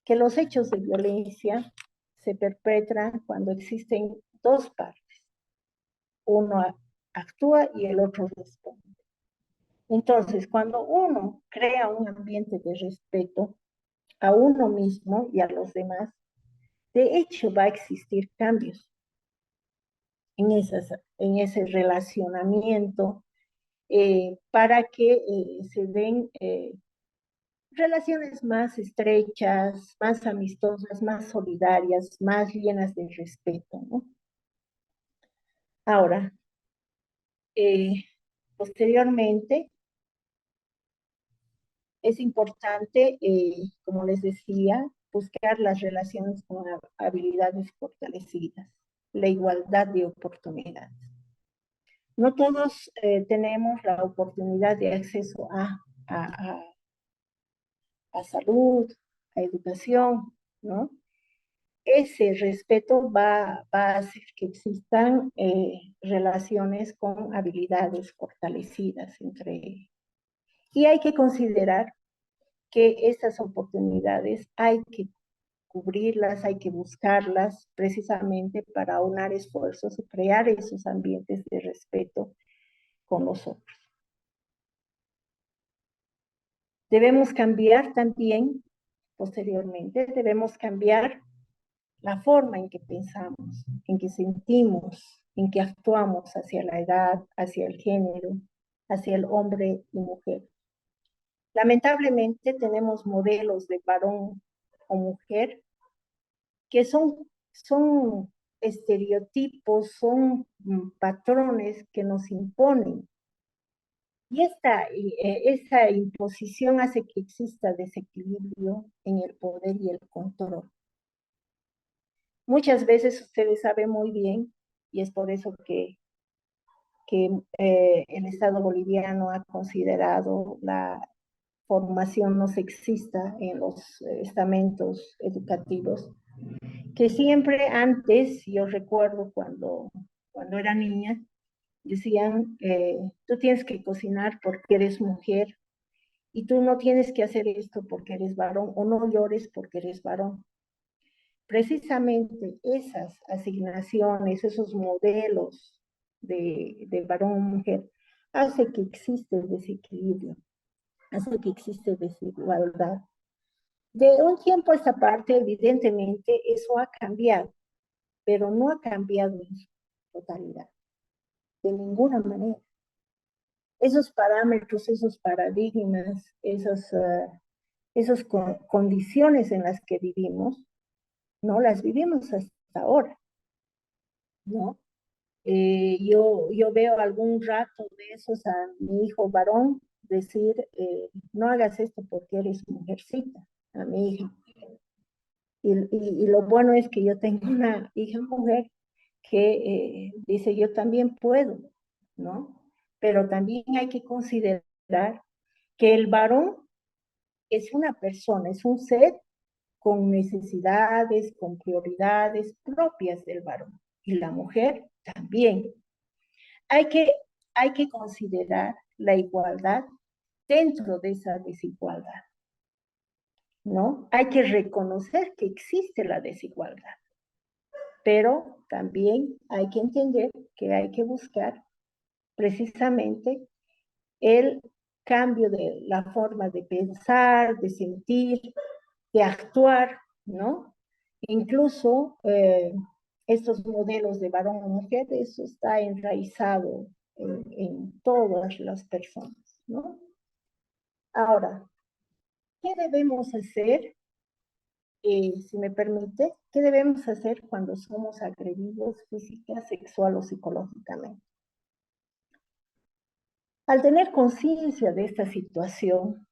que los hechos de violencia se perpetran cuando existen dos partes. Uno actúa y el otro responde. Entonces, cuando uno crea un ambiente de respeto a uno mismo y a los demás, de hecho va a existir cambios en ese relacionamiento para que se den relaciones más estrechas, más amistosas, más solidarias, más llenas de respeto, ¿no? Ahora, posteriormente, es importante, como les decía, buscar las relaciones con habilidades fortalecidas, la igualdad de oportunidades. No todos tenemos la oportunidad de acceso a salud, a educación, ¿no? Ese respeto va a hacer que existan relaciones con habilidades fortalecidas entre ellos. Y hay que considerar que estas oportunidades hay que cubrirlas, hay que buscarlas precisamente para aunar esfuerzos y crear esos ambientes de respeto con los otros. Debemos cambiar también, posteriormente, debemos cambiar la forma en que pensamos, en que sentimos, en que actuamos hacia la edad, hacia el género, hacia el hombre y mujer. Lamentablemente tenemos modelos de varón o mujer que son estereotipos, son patrones que nos imponen. Y esa imposición hace que exista desequilibrio en el poder y el control. Muchas veces ustedes saben muy bien, y es por eso que el Estado boliviano ha considerado la formación no sexista en los estamentos educativos, que siempre antes, yo recuerdo cuando era niña, decían, tú tienes que cocinar porque eres mujer y tú no tienes que hacer esto porque eres varón o no llores porque eres varón. Precisamente esas asignaciones, esos modelos de varón o mujer, hace que existe desequilibrio, hace que existe desigualdad. De un tiempo a esta parte, evidentemente, eso ha cambiado, pero no ha cambiado en su totalidad, de ninguna manera. Esos parámetros, esos paradigmas, esas condiciones en las que vivimos, no las vivimos hasta ahora, ¿no? Yo veo algún rato de esos a mi hijo varón decir, no hagas esto porque eres mujercita, a mi hija. Y lo bueno es que yo tengo una hija mujer que dice, yo también puedo, ¿no? Pero también hay que considerar que el varón es una persona, es un ser con necesidades, con prioridades propias del varón. Y la mujer también. Hay que, hay que considerar la igualdad dentro de esa desigualdad, ¿no? Hay que reconocer que existe la desigualdad, pero también hay que entender que hay que buscar precisamente el cambio de la forma de pensar, de sentir, de actuar, ¿no? Incluso estos modelos de varón o mujer, eso está enraizado en todas las personas, ¿no? Ahora, ¿qué debemos hacer, si me permite, qué debemos hacer cuando somos agredidos física, sexual o psicológicamente? Al tener conciencia de esta situación,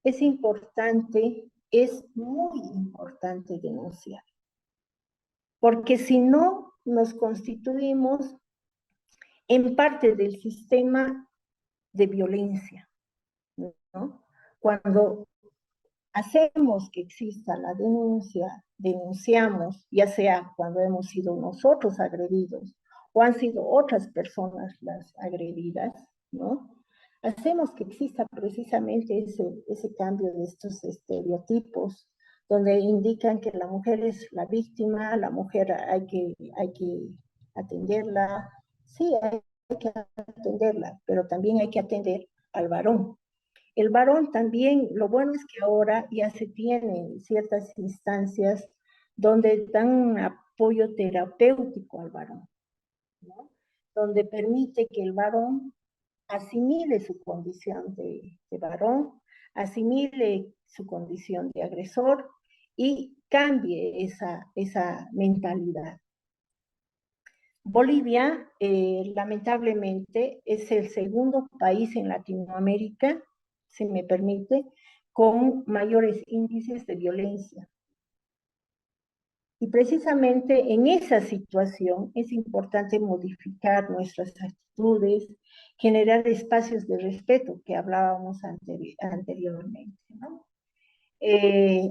es importante, es muy importante denunciar, porque si no nos constituimos en parte del sistema de violencia, ¿no? Cuando hacemos que exista la denuncia, denunciamos, ya sea cuando hemos sido nosotros agredidos o han sido otras personas las agredidas, ¿no? Hacemos que exista precisamente ese cambio de estos estereotipos, donde indican que la mujer es la víctima, la mujer hay que atenderla, sí, hay que atenderla, pero también hay que atender al varón. El varón también, lo bueno es que ahora ya se tienen ciertas instancias donde dan un apoyo terapéutico al varón, ¿no? Donde permite que el varón asimile su condición de varón, asimile su condición de agresor y cambie esa mentalidad. Bolivia, lamentablemente, es el segundo país en Latinoamérica, si me permite, con mayores índices de violencia. Y precisamente en esa situación es importante modificar nuestras actitudes, generar espacios de respeto que hablábamos anteriormente, ¿no?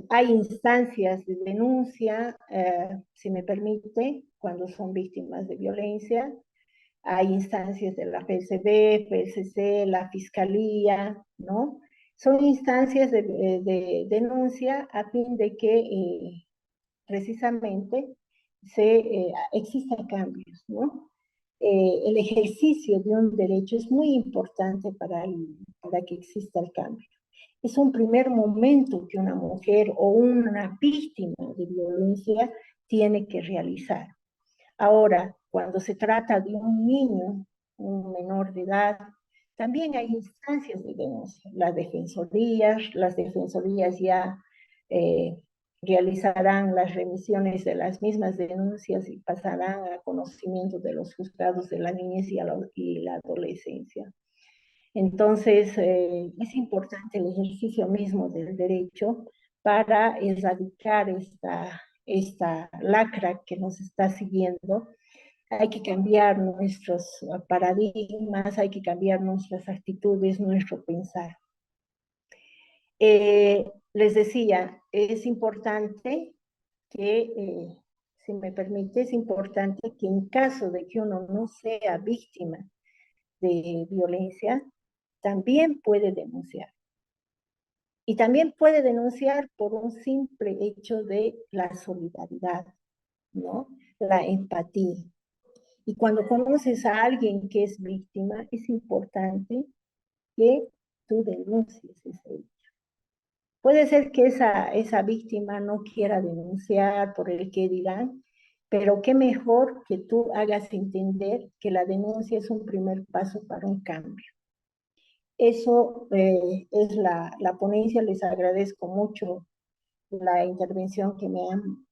Hay instancias de denuncia, si me permite, cuando son víctimas de violencia. Hay instancias de la PCB, PSC, la Fiscalía, ¿no? Son instancias de denuncia a fin de que precisamente existan cambios, ¿no? El ejercicio de un derecho es muy importante para que exista el cambio. Es un primer momento que una mujer o una víctima de violencia tiene que realizar. Ahora, cuando se trata de un niño, un menor de edad, también hay instancias de denuncia. Las defensorías ya realizarán las remisiones de las mismas denuncias y pasarán a conocimiento de los juzgados de la niñez y la adolescencia. Entonces, es importante el ejercicio mismo del derecho para erradicar esta lacra que nos está siguiendo. Hay que cambiar nuestros paradigmas, hay que cambiar nuestras actitudes, nuestro pensar. Les decía, es importante que, si me permite, es importante que en caso de que uno no sea víctima de violencia, también puede denunciar. Y también puede denunciar por un simple hecho de la solidaridad, ¿no? La empatía. Y cuando conoces a alguien que es víctima, es importante que tú denuncies ese hecho. Puede ser que esa víctima no quiera denunciar por el que dirán, pero qué mejor que tú hagas entender que la denuncia es un primer paso para un cambio. Eso es la ponencia. Les agradezco mucho la intervención que me han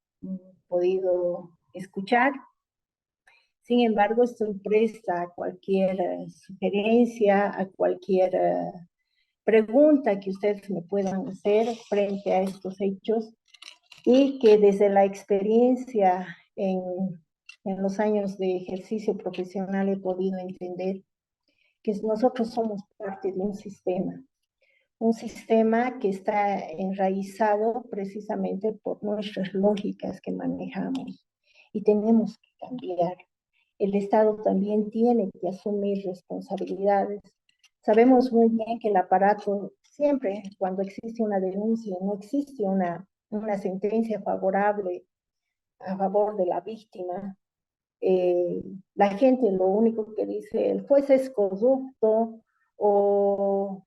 podido escuchar. Sin embargo, estoy presta a cualquier sugerencia, a cualquier pregunta que ustedes me puedan hacer frente a estos hechos y que desde la experiencia en los años de ejercicio profesional he podido entender que nosotros somos parte de un sistema que está enraizado precisamente por nuestras lógicas que manejamos y tenemos que cambiar. El Estado también tiene que asumir responsabilidades. Sabemos muy bien que el aparato, siempre cuando existe una denuncia, no existe una sentencia favorable a favor de la víctima, la gente lo único que dice, el juez es corrupto o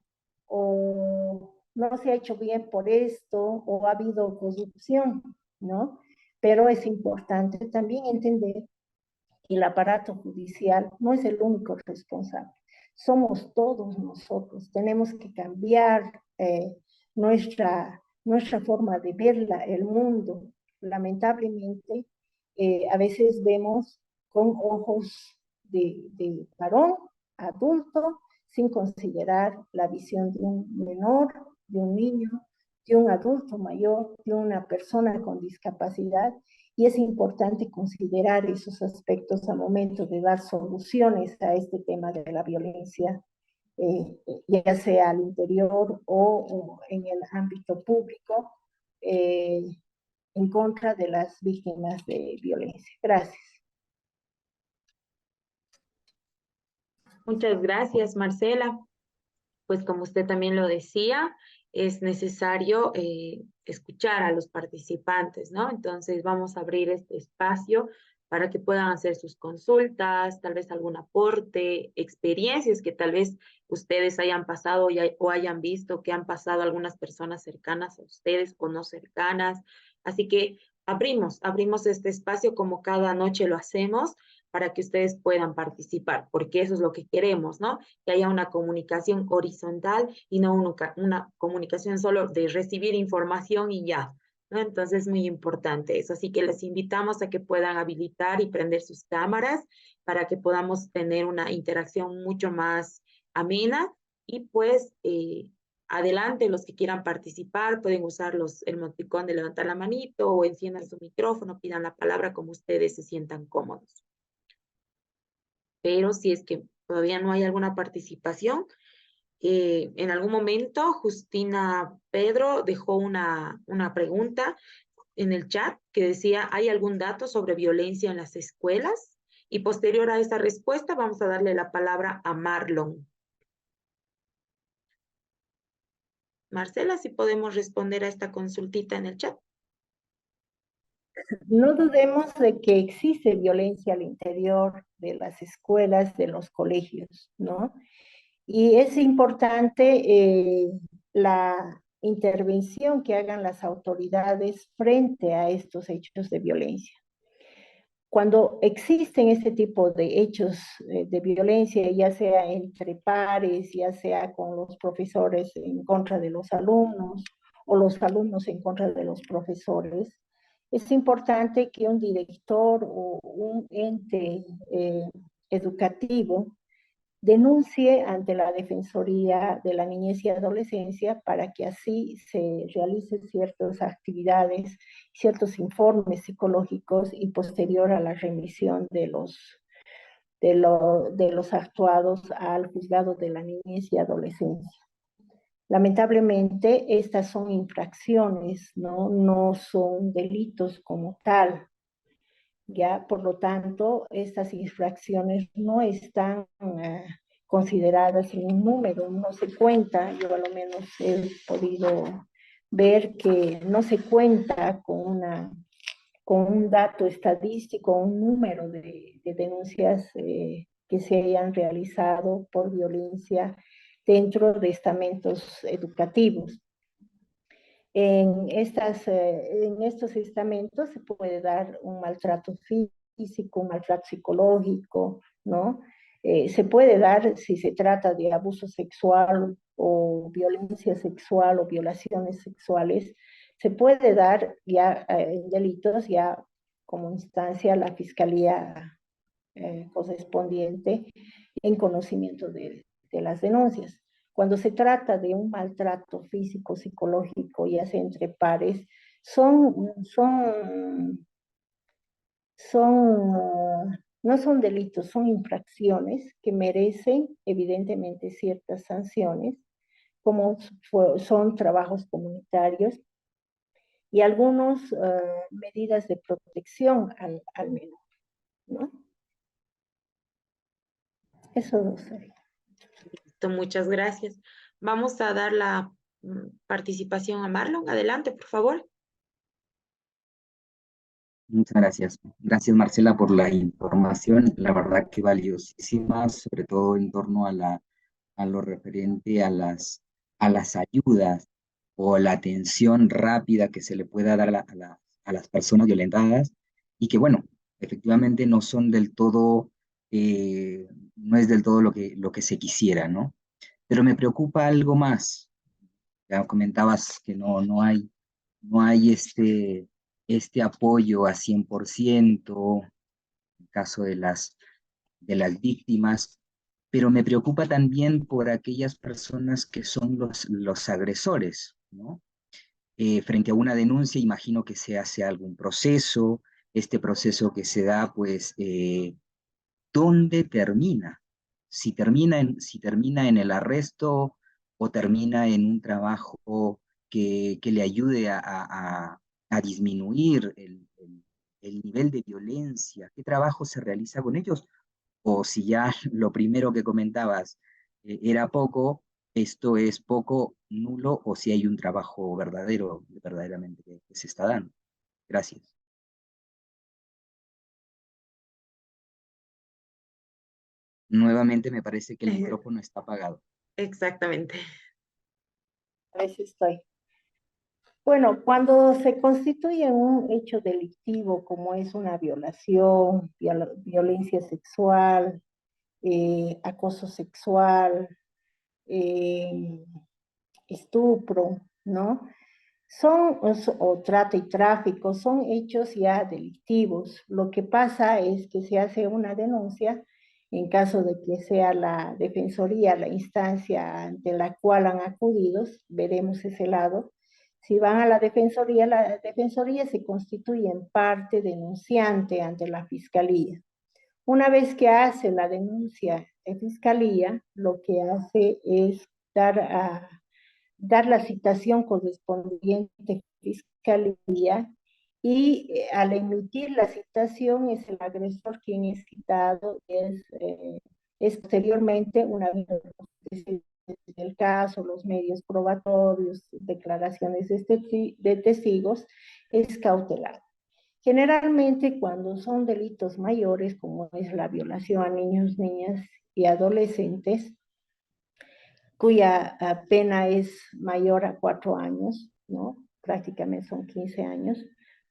no se ha hecho bien por esto o ha habido corrupción, ¿no? Pero es importante también entender que el aparato judicial no es el único responsable. Somos todos nosotros. Tenemos que cambiar nuestra forma de ver el mundo. Lamentablemente, a veces vemos con ojos de varón, adulto, sin considerar la visión de un menor, de un niño, de un adulto mayor, de una persona con discapacidad, y es importante considerar esos aspectos al momento de dar soluciones a este tema de la violencia, ya sea al interior o en el ámbito público, en contra de las víctimas de violencia. Gracias. Muchas gracias, Marcela. Pues como usted también lo decía, es necesario escuchar a los participantes, ¿no? Entonces vamos a abrir este espacio para que puedan hacer sus consultas, tal vez algún aporte, experiencias que tal vez ustedes hayan pasado o hayan visto que han pasado algunas personas cercanas a ustedes o no cercanas. Así que abrimos este espacio como cada noche lo hacemos para que ustedes puedan participar, porque eso es lo que queremos, ¿no? Que haya una comunicación horizontal y no una comunicación solo de recibir información y ya, ¿no? Entonces es muy importante eso. Así que les invitamos a que puedan habilitar y prender sus cámaras para que podamos tener una interacción mucho más amena y pues adelante los que quieran participar pueden usar el emoticón de levantar la manito o enciendan su micrófono, pidan la palabra como ustedes se sientan cómodos. Pero si es que todavía no hay alguna participación, en algún momento Justina Pedro dejó una pregunta en el chat que decía, ¿hay algún dato sobre violencia en las escuelas? Y posterior a esa respuesta vamos a darle la palabra a Marlon. Marcela, si podemos responder a esta consultita en el chat. No dudemos de que existe violencia al interior de las escuelas, de los colegios, ¿no? Y es importante la intervención que hagan las autoridades frente a estos hechos de violencia. Cuando existen este tipo de hechos de violencia, ya sea entre pares, ya sea con los profesores en contra de los alumnos o los alumnos en contra de los profesores, es importante que un director o un ente educativo denuncie ante la Defensoría de la Niñez y Adolescencia para que así se realicen ciertas actividades, ciertos informes psicológicos y posterior a la remisión de los actuados al juzgado de la niñez y adolescencia. Lamentablemente, estas son infracciones, no son delitos como tal. Ya, por lo tanto, estas infracciones no están consideradas en un número, no se cuenta, yo a lo menos he podido ver que no se cuenta con un dato estadístico, un número de denuncias que se hayan realizado por violencia dentro de estamentos educativos. En estos estamentos se puede dar un maltrato físico, un maltrato psicológico, ¿no? Se puede dar si se trata de abuso sexual o violencia sexual o violaciones sexuales, se puede dar ya delitos ya como instancia la fiscalía correspondiente en conocimiento de las denuncias. Cuando se trata de un maltrato físico, psicológico, ya sea entre pares, no son delitos, son infracciones que merecen evidentemente ciertas sanciones, como son trabajos comunitarios y algunas medidas de protección al menor, ¿no? Eso no sé. Listo, muchas gracias. Vamos a dar la participación a Marlon. Adelante, por favor. Muchas gracias. Gracias, Marcela, por la información. La verdad que valiosísima, sobre todo en torno a lo referente a las ayudas o la atención rápida que se le pueda dar a las personas violentadas y que, bueno, efectivamente no son del todo, no es del todo lo que se quisiera, ¿no? Pero me preocupa algo más. Ya comentabas que no hay este apoyo a 100% en caso de las víctimas. pero me preocupa también por aquellas personas que son los agresores, ¿no? Frente a una denuncia, imagino que se hace algún proceso, este proceso que se da, pues, ¿dónde termina? Si termina en el arresto o termina en un trabajo que le ayude a disminuir el nivel de violencia, ¿qué trabajo se realiza con ellos? O si ya lo primero que comentabas era poco, esto es poco, nulo, o si hay un trabajo verdadero, verdaderamente que se está dando. Gracias. Nuevamente me parece que el micrófono está apagado. Exactamente. A veces estoy. Bueno, cuando se constituye un hecho delictivo como es una violación, violencia sexual, acoso sexual, eh, estupro, ¿no? O trata y tráfico, son hechos ya delictivos. Lo que pasa es que se hace una denuncia en caso de que sea la defensoría la instancia ante la cual han acudido, veremos ese lado. Si van a la defensoría se constituye en parte denunciante ante la fiscalía. Una vez que hace la denuncia de fiscalía, lo que hace es dar la citación correspondiente a fiscalía y al emitir la citación es el agresor quien es citado, es posteriormente, una vez el caso, los medios probatorios, declaraciones de testigos, es cautelar. Generalmente cuando son delitos mayores, como es la violación a niños, niñas y adolescentes, cuya pena es mayor a 4 años, ¿no? Prácticamente son 15 años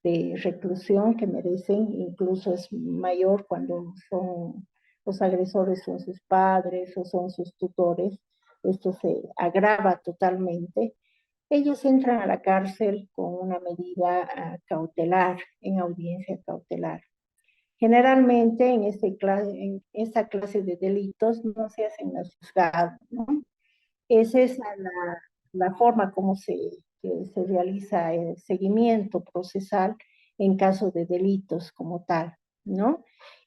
de reclusión que merecen, incluso es mayor cuando los agresores son sus padres o son sus tutores, esto se agrava totalmente. Ellos entran a la cárcel con una medida cautelar, en audiencia cautelar. Generalmente en esta clase de delitos no se hacen los juzgados, ¿no? Esa es la forma como se realiza el seguimiento procesal en caso de delitos como tal, ¿no?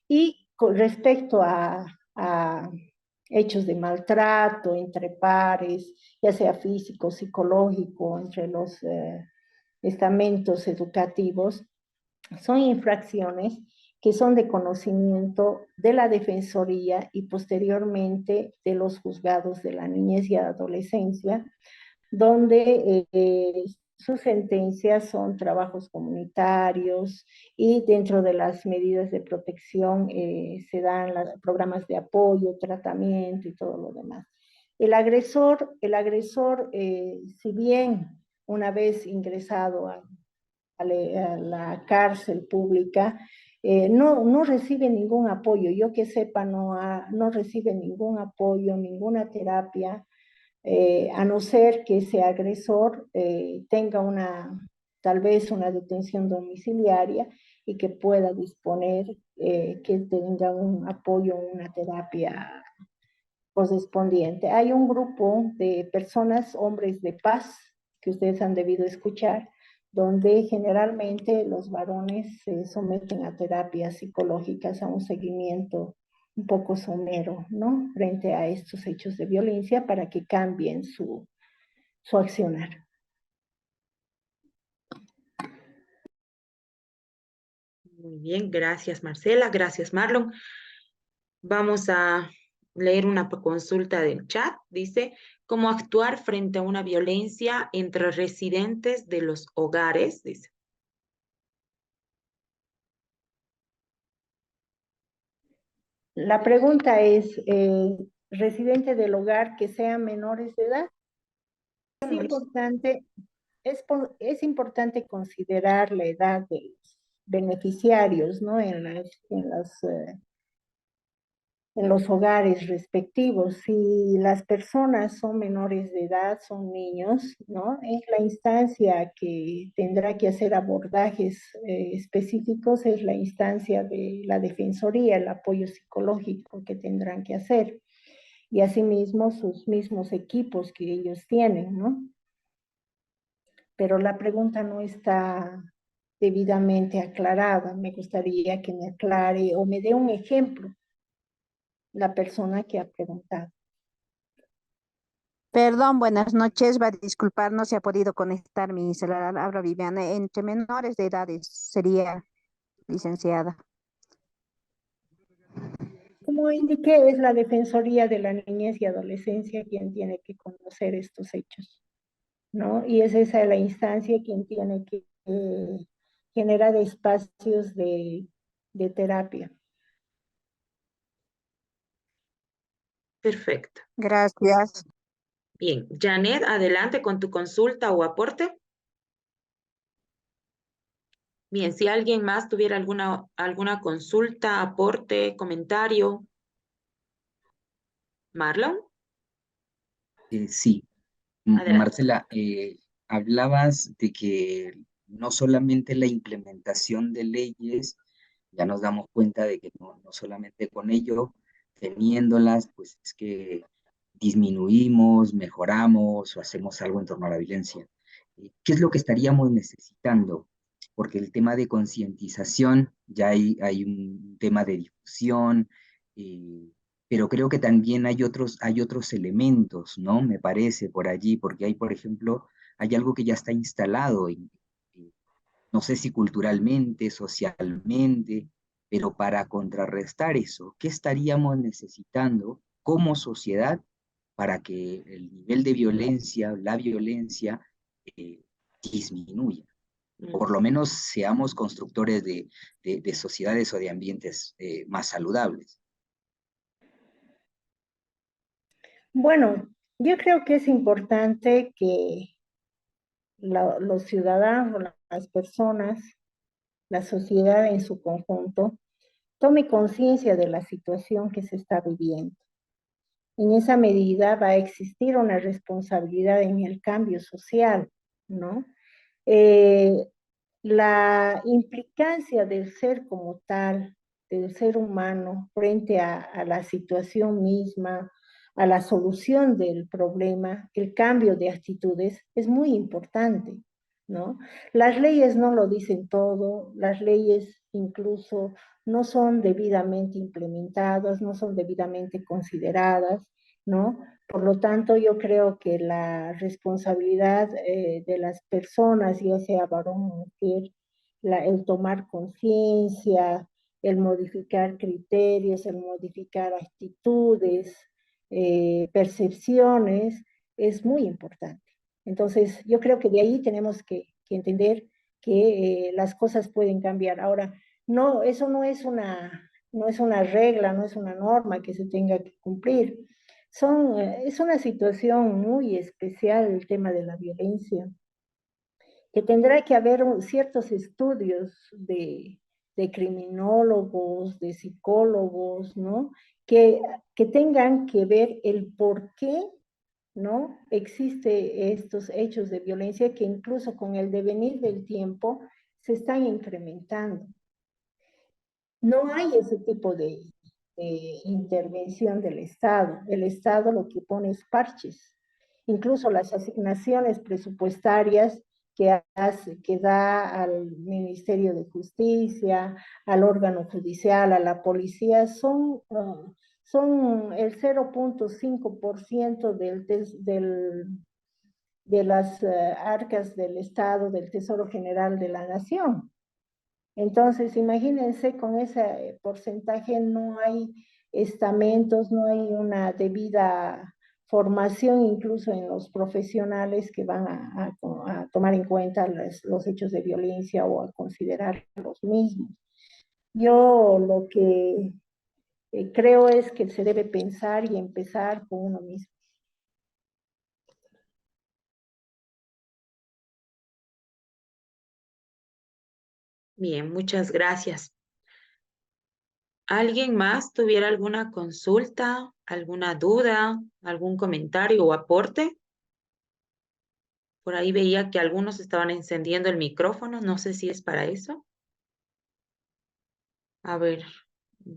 Y con respecto a hechos de maltrato entre pares, ya sea físico, psicológico, entre los estamentos educativos, son infracciones que son de conocimiento de la Defensoría y posteriormente de los juzgados de la niñez y adolescencia, donde sus sentencias son trabajos comunitarios y dentro de las medidas de protección se dan programas de apoyo, tratamiento y todo lo demás. El agresor si bien una vez ingresado a la cárcel pública, no recibe ningún apoyo. Yo que sepa, no recibe ningún apoyo, ninguna terapia, a no ser que ese agresor tenga tal vez una detención domiciliaria y que pueda disponer, que tenga un apoyo, una terapia correspondiente. Hay un grupo de personas, hombres de paz, que ustedes han debido escuchar, donde generalmente los varones se someten a terapias psicológicas, a un seguimiento un poco somero, ¿no? Frente a estos hechos de violencia para que cambien su accionar. Muy bien, gracias Marcela, gracias Marlon. Vamos a leer una consulta del chat. Dice, ¿cómo actuar frente a una violencia entre residentes de los hogares? Dice. La pregunta es, ¿residente del hogar que sean menores de edad? Es importante considerar la edad de los beneficiarios, ¿no? En los hogares respectivos. Si las personas son menores de edad, son niños, ¿no? Es la instancia que tendrá que hacer abordajes específicos, es la instancia de la defensoría, el apoyo psicológico que tendrán que hacer. y asimismo sus mismos equipos que ellos tienen, ¿no? Pero la pregunta no está debidamente aclarada. Me gustaría que me aclare o me dé un ejemplo la persona que ha preguntado. Perdón, buenas noches. Va a disculpar, no se ha podido conectar mi celular. Habla Viviana. Entre menores de edades sería licenciada. Como indiqué, es la Defensoría de la Niñez y Adolescencia quien tiene que conocer estos hechos, ¿no? Y es esa la instancia quien tiene que generar espacios de terapia. Perfecto. Gracias. Bien, Janet, adelante con tu consulta o aporte. Bien, si alguien más tuviera alguna consulta, aporte, comentario. Marlon, Sí, adelante. Marcela, hablabas de que no solamente la implementación de leyes, ya nos damos cuenta de que no solamente con ello, teniéndolas, pues es que disminuimos, mejoramos o hacemos algo en torno a la violencia. ¿Qué es lo que estaríamos necesitando? Porque el tema de concientización, ya hay un tema de difusión, eh, pero creo que también hay otros elementos, ¿no? Me parece por allí, porque hay, por ejemplo, hay algo que ya está instalado, no sé si culturalmente, socialmente, pero para contrarrestar eso, ¿qué estaríamos necesitando como sociedad para que el nivel de violencia, la violencia, eh, disminuya? Por lo menos seamos constructores de sociedades o de ambientes más saludables. Bueno, yo creo que es importante que los ciudadanos, las personas, la sociedad en su conjunto, tome conciencia de la situación que se está viviendo. En esa medida va a existir una responsabilidad en el cambio social, ¿no? Eh, la implicancia del ser como tal, del ser humano, frente a la situación misma, a la solución del problema, el cambio de actitudes, es muy importante, ¿no? Las leyes no lo dicen todo, las leyes incluso no son debidamente implementadas, no son debidamente consideradas, ¿no? Por lo tanto, yo creo que la responsabilidad de las personas, ya sea varón o mujer, el tomar conciencia, el modificar criterios, el modificar actitudes, percepciones, es muy importante. Entonces, yo creo que de ahí tenemos que entender que las cosas pueden cambiar. Ahora, no, eso no es una regla, no es una norma que se tenga que cumplir. Es una situación muy especial el tema de la violencia, que tendrá que haber ciertos estudios de criminólogos, de psicólogos, ¿no? Que tengan que ver el por qué, ¿no? Existe estos hechos de violencia que incluso con el devenir del tiempo se están incrementando. No hay ese tipo de intervención del Estado. El Estado lo que pone es parches. Incluso las asignaciones presupuestarias que da al Ministerio de Justicia, al órgano judicial, a la policía, son el 0.5% de las arcas del Estado, del Tesoro General de la Nación. Entonces, imagínense, con ese porcentaje no hay estamentos, no hay una debida formación incluso en los profesionales que van a tomar en cuenta los hechos de violencia o a considerar los mismos. Yo lo que creo es que se debe pensar y empezar con uno mismo. Bien, muchas gracias. ¿Alguien más tuviera alguna consulta, alguna duda, algún comentario o aporte? Por ahí veía que algunos estaban encendiendo el micrófono, no sé si es para eso. A ver,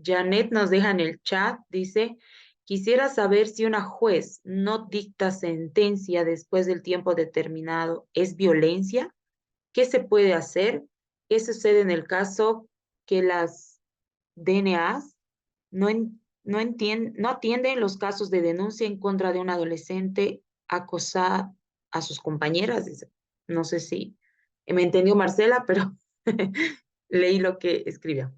Janet nos deja en el chat, dice, Quisiera saber si una juez no dicta sentencia después del tiempo determinado, ¿es violencia? ¿Qué se puede hacer? ¿Qué sucede en el caso que las DNAs no atienden los casos de denuncia en contra de un adolescente acosada a sus compañeras? Dice. No sé si me entendió Marcela, pero leí lo que escribió.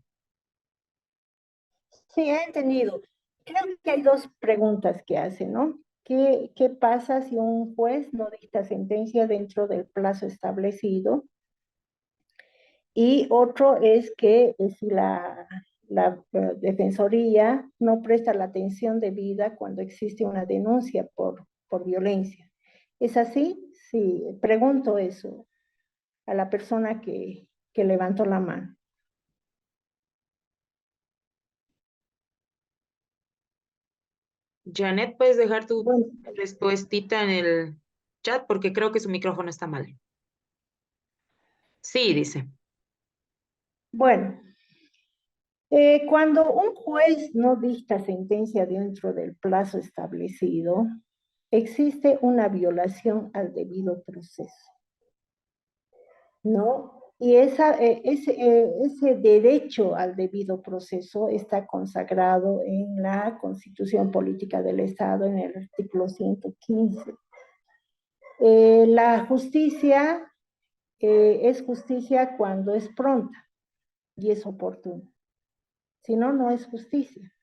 Sí, he entendido. Creo que hay dos preguntas que hace, ¿no? ¿Qué pasa si un juez no dicta sentencia dentro del plazo establecido? Y otro es que si la defensoría no presta la atención debida cuando existe una denuncia por violencia. ¿Es así? Sí, pregunto eso a la persona que levantó la mano. Janet, ¿puedes dejar tu Bueno, respuestita en el chat? Porque creo que su micrófono está mal. Sí, dice. bueno, cuando un juez no dicta sentencia dentro del plazo establecido, existe una violación al debido proceso, ¿no? Y ese derecho al debido proceso está consagrado en la Constitución Política del Estado, en el artículo 115. La justicia es justicia cuando es pronta y es oportuna. Si no, no es justicia.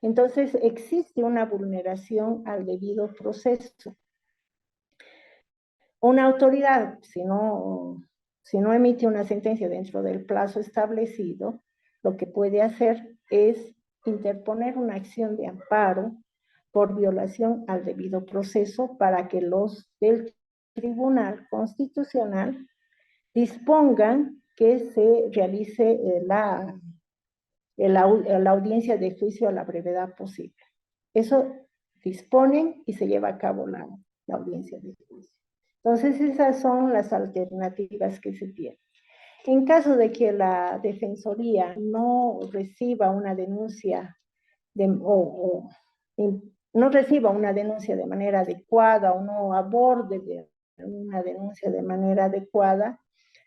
Entonces, existe una vulneración al debido proceso. Una autoridad, si no emite una sentencia dentro del plazo establecido, lo que puede hacer es interponer una acción de amparo por violación al debido proceso para que los del Tribunal Constitucional dispongan que se realice la audiencia de juicio a la brevedad posible. Eso disponen y se lleva a cabo la audiencia de juicio. Entonces, esas son las alternativas que se tienen. En caso de que la Defensoría no reciba una denuncia no reciba una denuncia de manera adecuada o no aborde una denuncia de manera adecuada,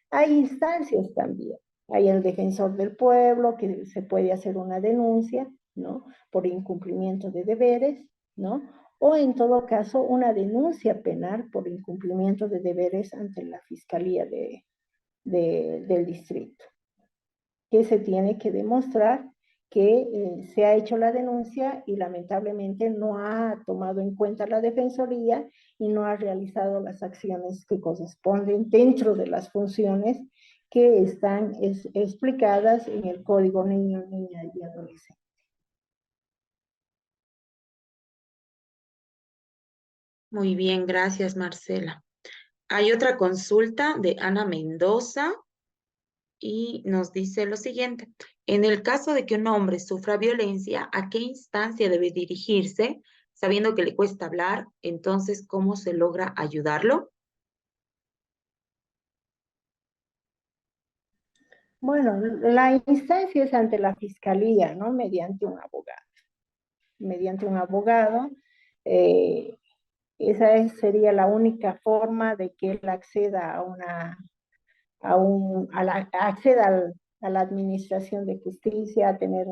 hay instancias también. Hay el defensor del pueblo, que se puede hacer una denuncia, ¿no? Por incumplimiento de deberes, ¿no? O en todo caso, una denuncia penal por incumplimiento de deberes ante la Fiscalía del Distrito, que se tiene que demostrar que se ha hecho la denuncia y lamentablemente no ha tomado en cuenta la Defensoría y no ha realizado las acciones que corresponden dentro de las funciones que están explicadas en el Código Niño, Niña y Adolescente. Muy bien, gracias, Marcela. Hay otra consulta de Ana Mendoza y nos dice lo siguiente. En el caso de que un hombre sufra violencia, ¿a qué instancia debe dirigirse? Sabiendo que le cuesta hablar, entonces, ¿cómo se logra ayudarlo? Bueno, la instancia es ante la Fiscalía, ¿no? Mediante un abogado. Mediante un abogado, esa sería la única forma de que él acceda acceda a la administración de justicia, a tener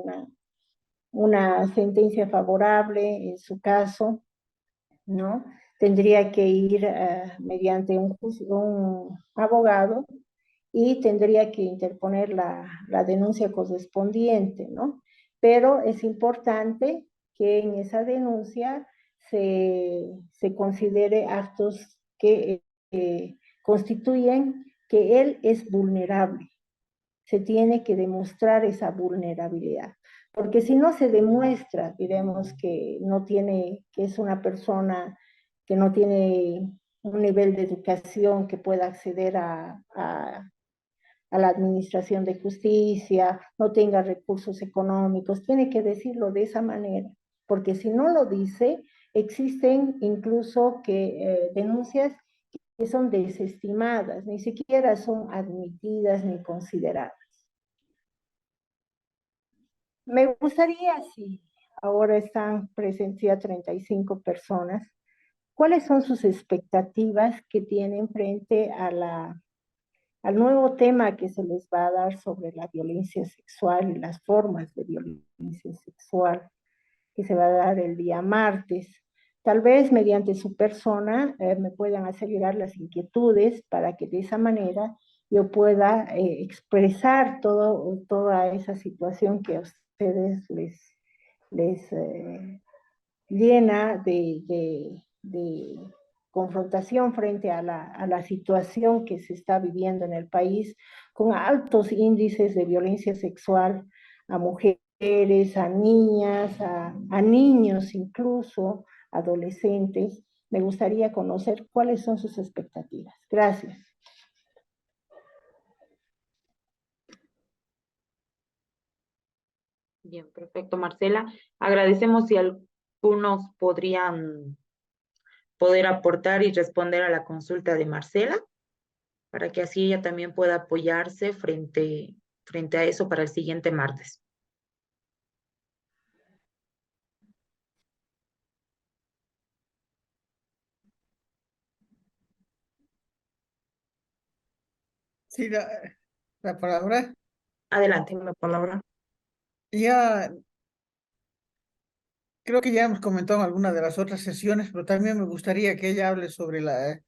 una sentencia favorable en su caso, ¿no? Tendría que ir mediante un abogado y tendría que interponer la denuncia correspondiente, ¿no? Pero es importante que en esa denuncia se considere actos que constituyen que él es vulnerable. Se tiene que demostrar esa vulnerabilidad. Porque si no se demuestra, diremos que no tiene, que es una persona que no tiene un nivel de educación que pueda acceder a la administración de justicia, no tenga recursos económicos, tiene que decirlo de esa manera, porque si no lo dice, existen incluso denuncias que son desestimadas, ni siquiera son admitidas ni consideradas. Me gustaría, sí, ahora están presencia 35 personas. ¿Cuáles son sus expectativas que tienen frente a al nuevo tema que se les va a dar sobre la violencia sexual y las formas de violencia sexual, que se va a dar el día martes? Tal vez mediante su persona me puedan hacer llegar las inquietudes para que de esa manera yo pueda expresar toda esa situación que a ustedes les llena de confrontación frente a la situación que se está viviendo en el país, con altos índices de violencia sexual a mujeres, a niñas, a niños incluso, adolescentes. Me gustaría conocer cuáles son sus expectativas. Gracias. Bien, perfecto, Marcela. Agradecemos si algunos podrían poder aportar y responder a la consulta de Marcela, para que así ella también pueda apoyarse frente a eso para el siguiente martes. Sí, la palabra. Adelante. La palabra. Ya, creo que ya hemos comentado en alguna de las otras sesiones, pero también me gustaría que ella hable sobre las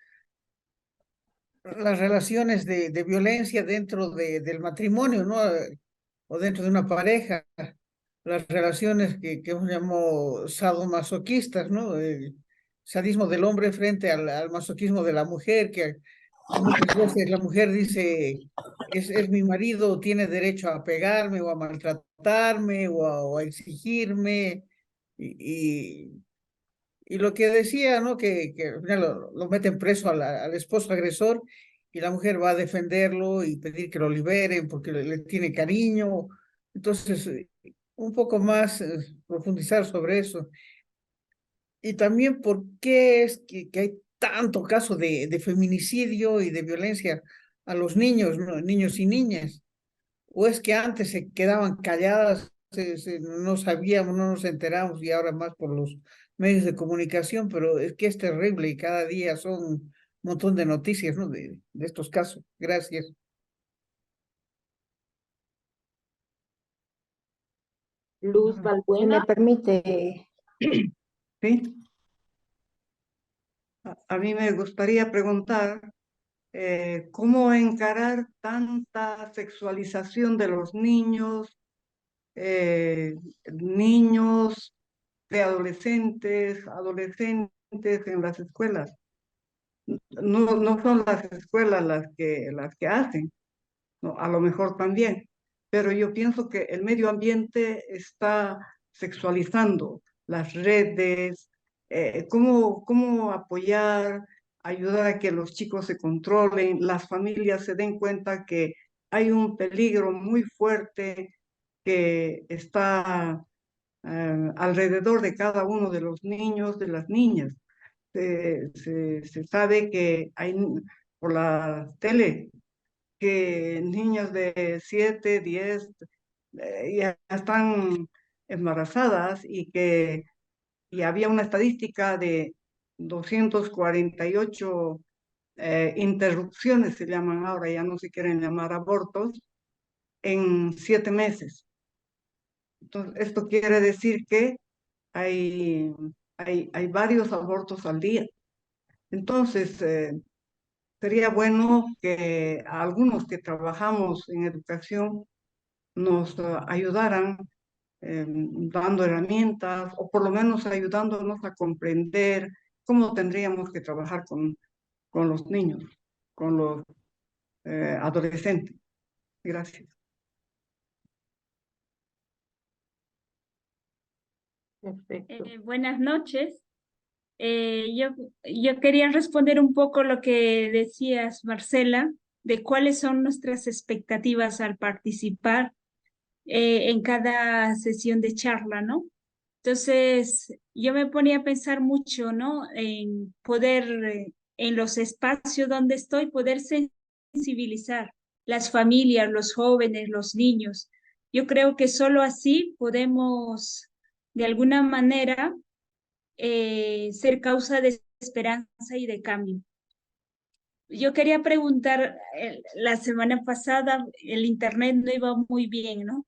relaciones de violencia dentro del matrimonio, ¿no? O dentro de una pareja, las relaciones que hemos llamado sadomasoquistas, ¿no? El sadismo del hombre frente al masoquismo de la mujer, que muchas veces la mujer dice, es mi marido, tiene derecho a pegarme o a maltratarme o a exigirme, y, y lo que decía, ¿no? Que al final lo meten preso al esposo agresor y la mujer va a defenderlo y pedir que lo liberen porque le tiene cariño. Entonces, un poco más profundizar sobre eso. Y también por qué es que hay tanto caso de feminicidio y de violencia a los niños, ¿no? Niños y niñas. O es que antes se quedaban calladas, no sabíamos, no nos enteramos y ahora más por los medios de comunicación, pero es que es terrible y cada día son un montón de noticias, ¿no? De estos casos. Gracias. Luz Si me Balbuena. permite. Sí, a mí me gustaría preguntar cómo encarar tanta sexualización de los niños, preadolescentes, adolescentes en las escuelas. No, no son las escuelas las que hacen, ¿no? A lo mejor también, pero yo pienso que el medio ambiente está sexualizando las redes, cómo apoyar, ayudar a que los chicos se controlen, las familias se den cuenta que hay un peligro muy fuerte que está alrededor de cada uno de los niños, de las niñas. Se sabe que hay por la tele que niñas de 7, 10 ya están embarazadas y había una estadística de 248 interrupciones, se llaman ahora, ya no se quieren llamar abortos, en 7 meses. Entonces, esto quiere decir que hay varios abortos al día. Entonces, sería bueno que a algunos que trabajamos en educación nos ayudaran dando herramientas o por lo menos ayudándonos a comprender cómo tendríamos que trabajar con los niños, con los adolescentes. Gracias. Perfecto. Buenas noches. Yo quería responder un poco lo que decías, Marcela, de cuáles son nuestras expectativas al participar en cada sesión de charla, ¿no? Entonces, yo me ponía a pensar mucho, ¿no? En poder, en los espacios donde estoy, poder sensibilizar las familias, los jóvenes, los niños. Yo creo que solo así podemos de alguna manera ser causa de esperanza y de cambio. Yo quería preguntar, la semana pasada el internet no iba muy bien, ¿no?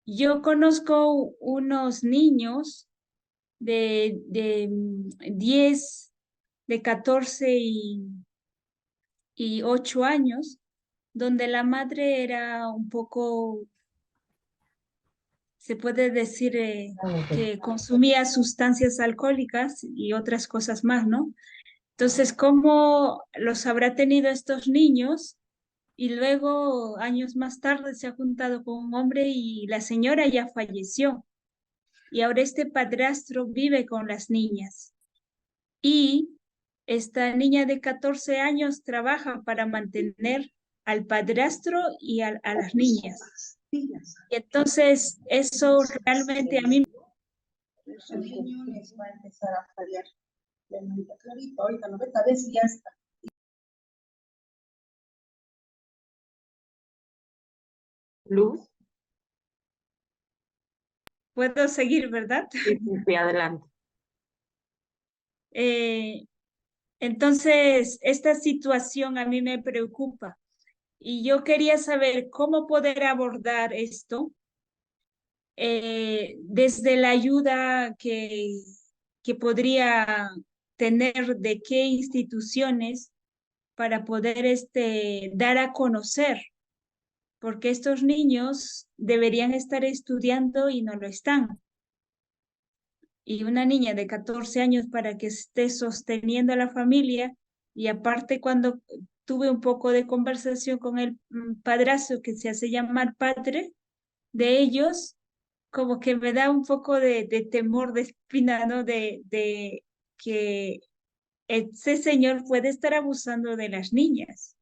Yo conozco unos niños de 10, de 14 y 8 años, donde la madre era un poco, se puede decir, que consumía sustancias alcohólicas y otras cosas más, ¿no? Entonces, ¿cómo los habrá tenido estos niños? Y luego, años más tarde, se ha juntado con un hombre y la señora ya falleció. Y ahora este padrastro vive con las niñas. Y esta niña de 14 años trabaja para mantener al padrastro y a las niñas. Y entonces, eso realmente a mí... El niño les va a empezar a fallar. Clarito, ahorita no ves, a ver si ya está. Luz, Puedo seguir, ¿verdad? sí, adelante. Entonces, esta situación a mí me preocupa y yo quería saber cómo poder abordar esto desde la ayuda que podría tener de qué instituciones para poder dar a conocer, porque estos niños deberían estar estudiando y no lo están. Y una niña de 14 años para que esté sosteniendo a la familia, y aparte cuando tuve un poco de conversación con el padrastro que se hace llamar padre de ellos, como que me da un poco de temor, de espina, ¿no? De que ese señor puede estar abusando de las niñas.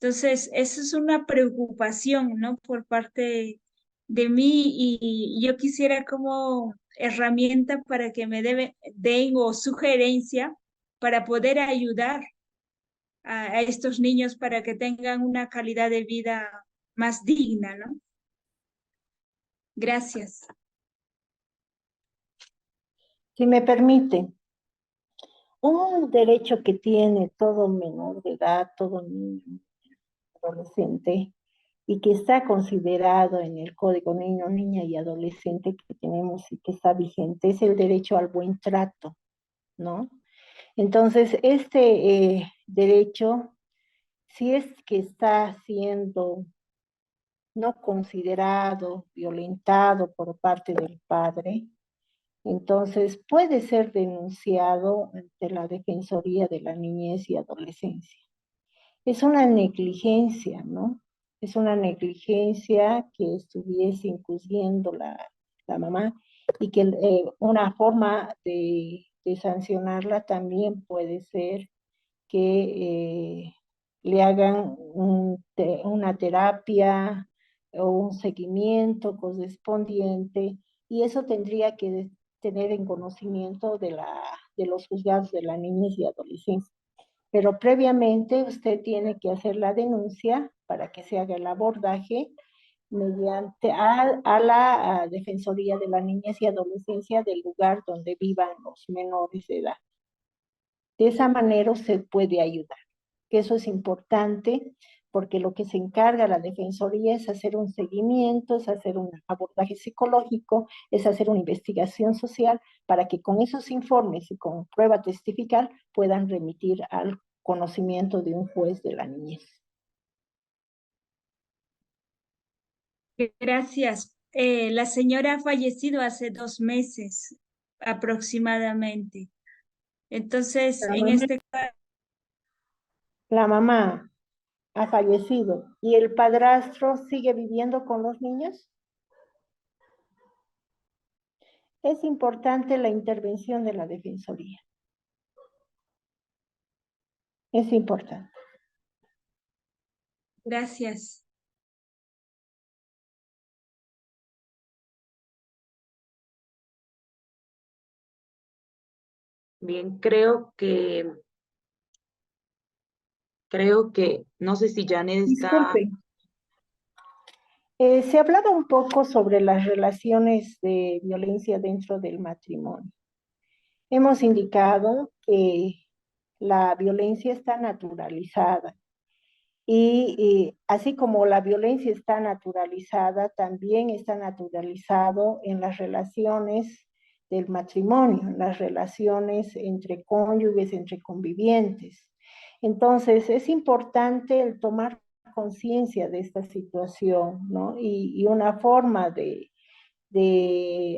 Entonces, eso es una preocupación, ¿no? Por parte de mí y yo quisiera como herramienta para que me den o sugerencia para poder ayudar a estos niños para que tengan una calidad de vida más digna, ¿no? Gracias. Si me permite, un derecho que tiene todo menor de edad, todo niño, adolescente, y que está considerado en el Código Niño, Niña y Adolescente que tenemos y que está vigente, es el derecho al buen trato, ¿no? Entonces, este derecho, si es que está siendo no considerado, violentado por parte del padre, entonces puede ser denunciado ante la Defensoría de la Niñez y Adolescencia. Es una negligencia, ¿no? Es una negligencia que estuviese incurriendo la mamá y que una forma de sancionarla también puede ser que le hagan una terapia o un seguimiento correspondiente y eso tendría que tener en conocimiento de los juzgados de la niñez y adolescencia. Pero previamente usted tiene que hacer la denuncia para que se haga el abordaje mediante a la Defensoría de la Niñez y Adolescencia del lugar donde vivan los menores de edad. De esa manera se puede ayudar, que eso es importante porque lo que se encarga la Defensoría es hacer un seguimiento, es hacer un abordaje psicológico, es hacer una investigación social para que con esos informes y con prueba testifical puedan remitir al conocimiento de un juez de la niñez. Gracias. La señora ha fallecido hace 2 meses aproximadamente. Entonces, en este caso... La mamá ha fallecido y el padrastro sigue viviendo con los niños. Es importante la intervención de la Defensoría. Es importante. Gracias. Bien, creo que, no sé si Janet está... Disculpen. Se hablaba un poco sobre las relaciones de violencia dentro del matrimonio. Hemos indicado que la violencia está naturalizada y así como la violencia está naturalizada, también está naturalizado en las relaciones del matrimonio, en las relaciones entre cónyuges, entre convivientes. Entonces, es importante el tomar conciencia de esta situación, ¿no? Y una forma de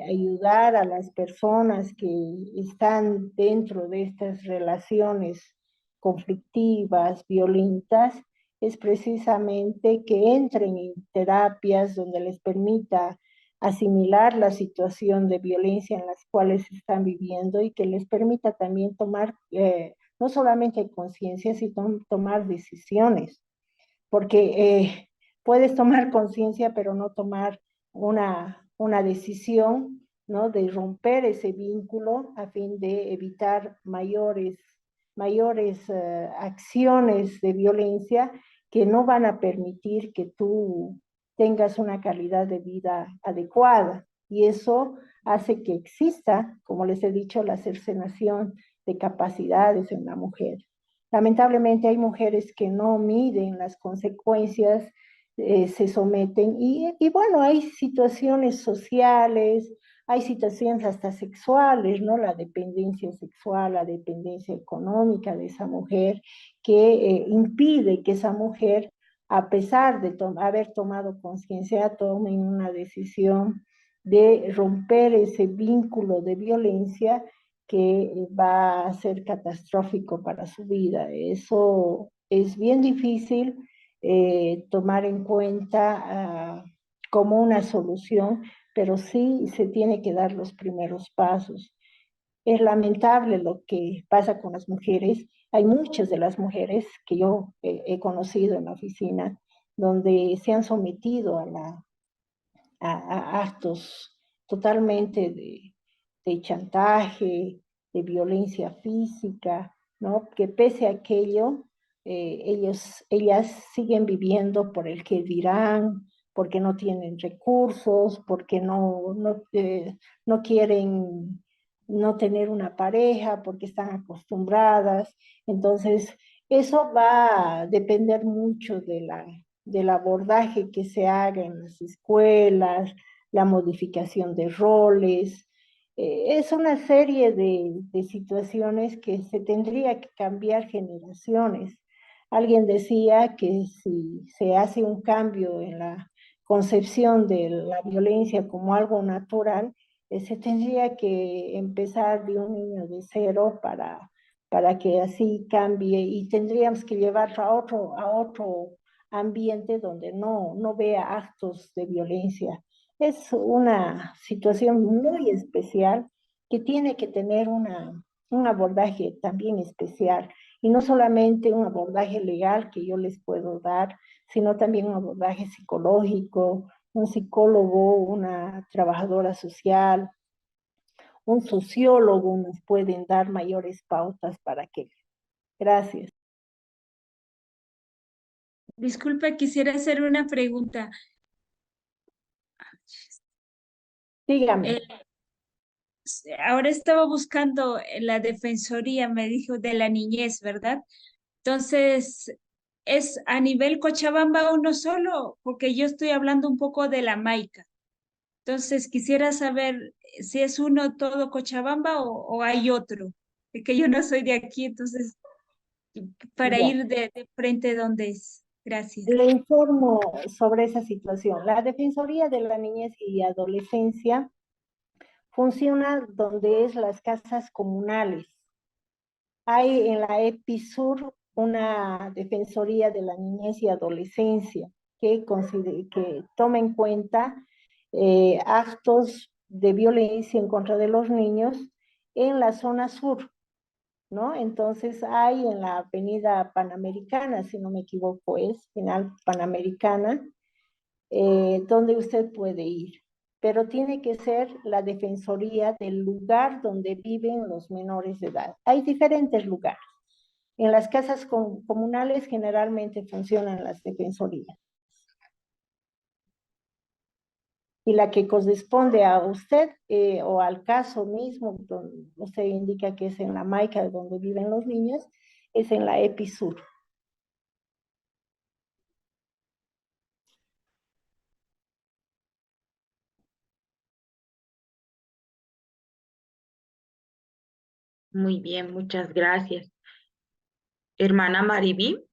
ayudar a las personas que están dentro de estas relaciones conflictivas, violentas, es precisamente que entren en terapias donde les permita asimilar la situación de violencia en las cuales están viviendo y que les permita también tomar no solamente conciencia, sino tomar decisiones, porque puedes tomar conciencia, pero no tomar una decisión, ¿no? De romper ese vínculo a fin de evitar mayores acciones de violencia que no van a permitir que tú tengas una calidad de vida adecuada. Y eso hace que exista, como les he dicho, la cercenación de capacidades en la mujer. Lamentablemente hay mujeres que no miden las consecuencias, se someten y bueno, hay situaciones sociales, hay situaciones hasta sexuales, ¿no? La dependencia sexual, la dependencia económica de esa mujer que impide que esa mujer, a pesar de haber tomado conciencia, tome una decisión de romper ese vínculo de violencia que va a ser catastrófico para su vida. Eso es bien difícil tomar en cuenta como una solución, pero sí se tiene que dar los primeros pasos. Es lamentable lo que pasa con las mujeres. Hay muchas de las mujeres que yo he conocido en la oficina donde se han sometido a actos totalmente de chantaje, de violencia física, ¿no? Que pese a aquello, ellas siguen viviendo por el que dirán, porque no tienen recursos, porque no quieren no tener una pareja, porque están acostumbradas. Entonces, eso va a depender mucho del abordaje que se haga en las escuelas, la modificación de roles. Es una serie de situaciones que se tendría que cambiar generaciones. Alguien decía que si se hace un cambio en la concepción de la violencia como algo natural, se tendría que empezar de un niño de cero para que así cambie y tendríamos que llevarlo a otro ambiente donde no vea actos de violencia. Es una situación muy especial que tiene que tener un abordaje también especial y no solamente un abordaje legal que yo les puedo dar, sino también un abordaje psicológico, un psicólogo, una trabajadora social, un sociólogo nos pueden dar mayores pautas para que. Gracias. Disculpa, quisiera hacer una pregunta. Dígame. Ahora estaba buscando la defensoría, me dijo, de la niñez, ¿verdad? Entonces, ¿es a nivel Cochabamba uno solo? Porque yo estoy hablando un poco de la Maica. Entonces, quisiera saber si es uno todo Cochabamba o hay otro. Es que yo no soy de aquí, entonces, para Ya. ir de frente, ¿dónde es? Gracias. Le informo sobre esa situación. La Defensoría de la Niñez y Adolescencia funciona donde es las casas comunales. Hay en la EPISUR una Defensoría de la Niñez y Adolescencia que toma en cuenta actos de violencia en contra de los niños en la zona sur, ¿no? Entonces hay en la avenida Panamericana, si no me equivoco, es Penal Panamericana, donde usted puede ir. Pero tiene que ser la defensoría del lugar donde viven los menores de edad. Hay diferentes lugares. En las casas comunales generalmente funcionan las defensorías. y la que corresponde a usted o al caso mismo, donde usted indica que es en la Maica donde viven los niños, es en la EPISUR. Muy bien, muchas gracias. Hermana Mariví,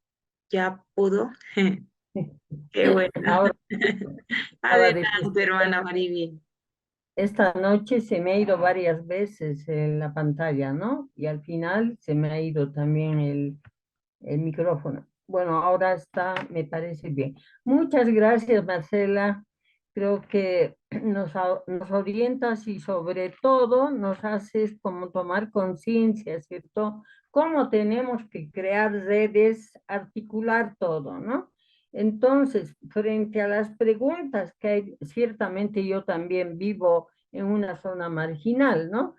¿ya pudo? Qué bueno. Ahora acaba de Adelante, hermana Mariví. esta noche se me ha ido varias veces en la pantalla, ¿no? Y al final se me ha ido también el micrófono. Bueno, ahora está, me parece bien. Muchas gracias, Marcela. Creo que nos orientas y sobre todo nos haces como tomar conciencia, ¿cierto? Cómo tenemos que crear redes, articular todo, ¿no? Entonces, frente a las preguntas que hay, ciertamente yo también vivo en una zona marginal, ¿no?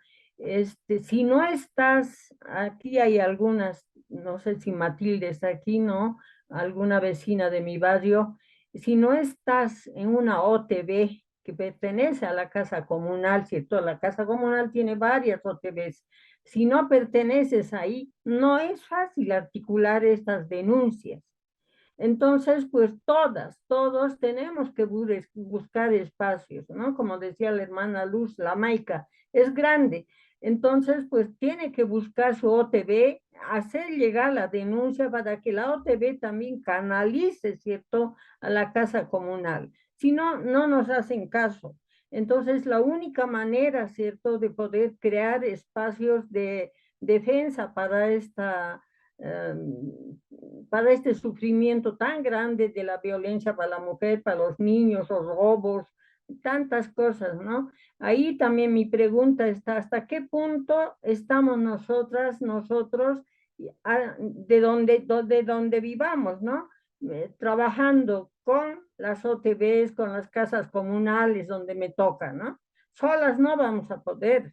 Si no estás, aquí hay algunas, no sé si Matilde está aquí, ¿no? Alguna vecina de mi barrio, si no estás en una OTB que pertenece a la casa comunal, ¿cierto? La casa comunal tiene varias OTBs. Si no perteneces ahí, no es fácil articular estas denuncias. Entonces, pues todos tenemos que buscar espacios, ¿no? Como decía la hermana Luz, la Maica es grande. Entonces, pues tiene que buscar su OTB, hacer llegar la denuncia para que la OTB también canalice, ¿cierto?, a la casa comunal. Si no, no nos hacen caso. Entonces, la única manera, ¿cierto?, de poder crear espacios de defensa para este sufrimiento tan grande de la violencia para la mujer, para los niños, los robos, tantas cosas, ¿no? Ahí también mi pregunta está, ¿hasta qué punto estamos nosotros, de donde vivamos, ¿no? Trabajando con las OTBs, con las casas comunales donde me toca, ¿no? Solas no vamos a poder.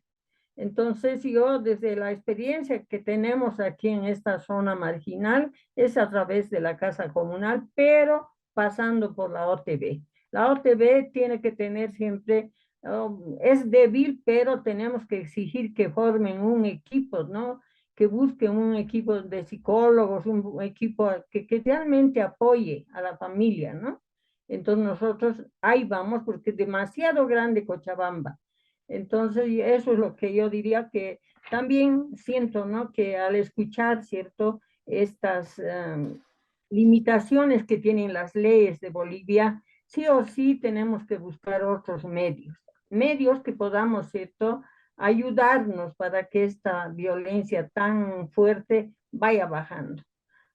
Entonces yo, desde la experiencia que tenemos aquí en esta zona marginal, es a través de la casa comunal, pero pasando por la OTB. La OTB tiene que tener siempre, es débil, pero tenemos que exigir que formen un equipo, ¿no? Que busquen un equipo de psicólogos, un equipo que realmente apoye a la familia, ¿no? Entonces nosotros ahí vamos porque es demasiado grande Cochabamba. Entonces, eso es lo que yo diría que también siento, ¿no? Que al escuchar, ¿cierto? Estas limitaciones que tienen las leyes de Bolivia, sí o sí tenemos que buscar otros medios que podamos, ¿cierto? Ayudarnos para que esta violencia tan fuerte vaya bajando,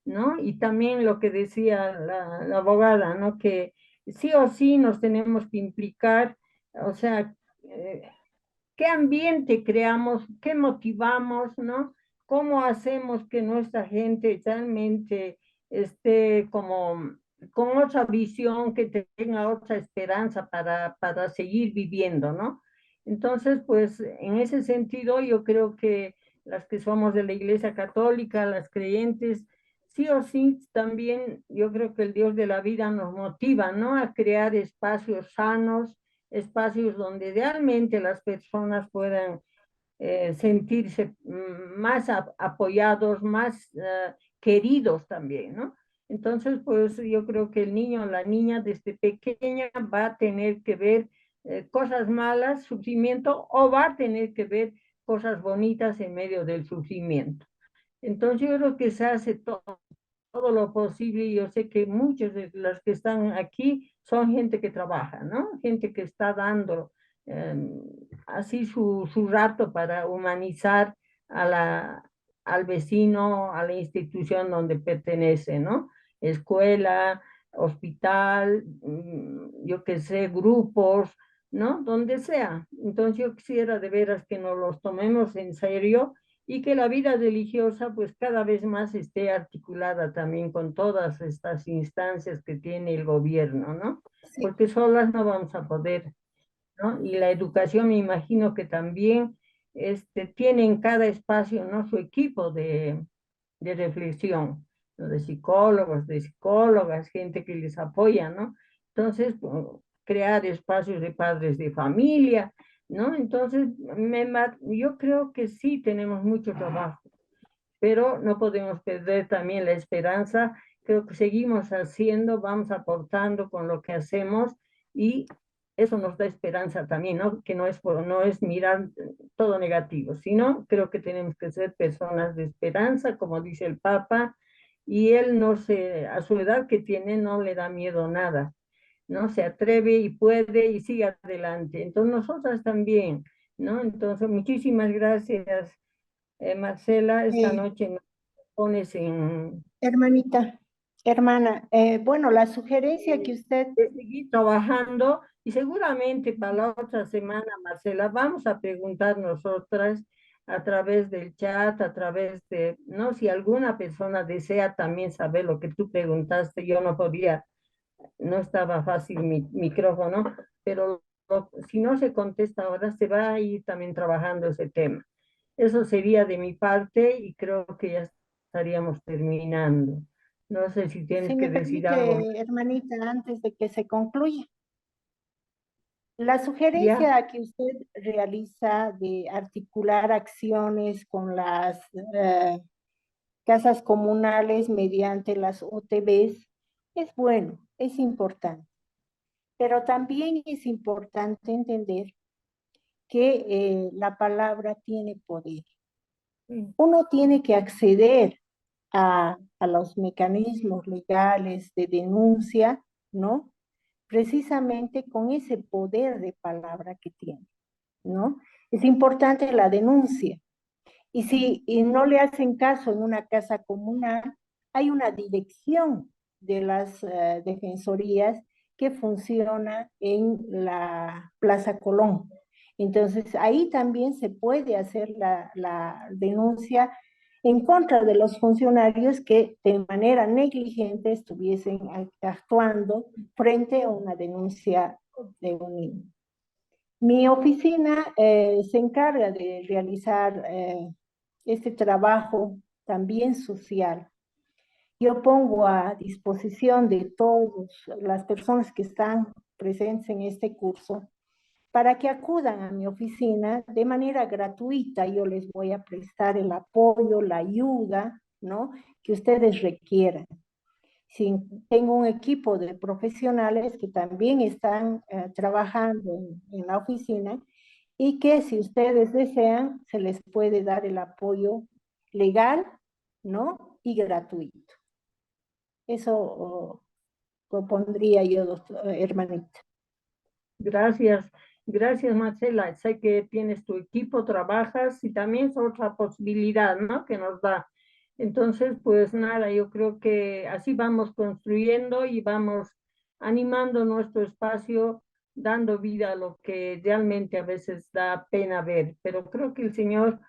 ¿no? Y también lo que decía la abogada, ¿no? Que sí o sí nos tenemos que implicar, o sea, qué ambiente creamos, qué motivamos, ¿no? ¿Cómo hacemos que nuestra gente realmente esté como con otra visión, que tenga otra esperanza para seguir viviendo, ¿no? Entonces, pues en ese sentido, yo creo que las que somos de la Iglesia Católica, las creyentes, sí o sí, también yo creo que el Dios de la vida nos motiva, ¿no? A crear espacios sanos, espacios donde realmente las personas puedan sentirse más apoyados, más queridos también, ¿no? Entonces, pues yo creo que el niño o la niña desde pequeña va a tener que ver cosas malas, sufrimiento, o va a tener que ver cosas bonitas en medio del sufrimiento. Entonces yo creo que se hace todo lo posible, y yo sé que muchos de los que están aquí son gente que trabaja, ¿no? Gente que está dando así su rato para humanizar al vecino, a la institución donde pertenece, ¿no? Escuela, hospital, yo qué sé, grupos, ¿no? Donde sea. Entonces yo quisiera de veras que nos los tomemos en serio y que la vida religiosa pues cada vez más esté articulada también con todas estas instancias que tiene el gobierno, ¿no? Sí. Porque solas no vamos a poder, ¿no? Y la educación me imagino que también tiene en cada espacio, ¿no? Su equipo de reflexión, ¿no? De psicólogos, de psicólogas, gente que les apoya, ¿no? Entonces, crear espacios de padres de familia, ¿no? Entonces, yo creo que sí tenemos mucho trabajo, pero no podemos perder también la esperanza. Creo que seguimos haciendo, vamos aportando con lo que hacemos y eso nos da esperanza también, ¿no? Que no es mirar todo negativo, sino creo que tenemos que ser personas de esperanza, como dice el Papa, y él no se, a su edad que tiene, no le da miedo nada, ¿no? Se atreve y puede y sigue adelante. Entonces nosotras también, ¿no? Entonces muchísimas gracias, Marcela, esta Eh, noche nos pones en Hermanita, hermana, bueno, la sugerencia que usted, de seguir trabajando y seguramente para la otra semana, Marcela, vamos a preguntar nosotras a través del chat, a través de, no, si alguna persona desea también saber lo que tú preguntaste, yo no podía, no estaba fácil mi micrófono, pero si no se contesta ahora, se va a ir también trabajando ese tema. Eso sería de mi parte y creo que ya estaríamos terminando. No sé si tienes si me que decir algo más. permite, hermanita, antes de que se concluya, la ¿Ya? sugerencia que usted realiza de articular acciones con las casas comunales mediante las OTBs es bueno, es importante, pero también es importante entender que la palabra tiene poder. Uno tiene que acceder a los mecanismos legales de denuncia, ¿no? Precisamente con ese poder de palabra que tiene, ¿no? Es importante la denuncia. Y si no le hacen caso en una casa comunal, hay una dirección de las defensorías que funciona en la Plaza Colón. Entonces, ahí también se puede hacer la denuncia en contra de los funcionarios que de manera negligente estuviesen actuando frente a una denuncia de un niño. Mi oficina se encarga de realizar este trabajo también social. Yo pongo a disposición de todas las personas que están presentes en este curso para que acudan a mi oficina de manera gratuita. Yo les voy a prestar el apoyo, la ayuda, ¿no? Que ustedes requieran. Sí, tengo un equipo de profesionales que también están trabajando en la oficina y que si ustedes desean se les puede dar el apoyo legal, ¿no? Y gratuito. Eso propondría yo, hermanita. Gracias, gracias Marcela. Sé que tienes tu equipo, trabajas y también es otra posibilidad, ¿no? Que nos da. Entonces, pues nada, yo creo que así vamos construyendo y vamos animando nuestro espacio, dando vida a lo que realmente a veces da pena ver. Pero creo que el Señor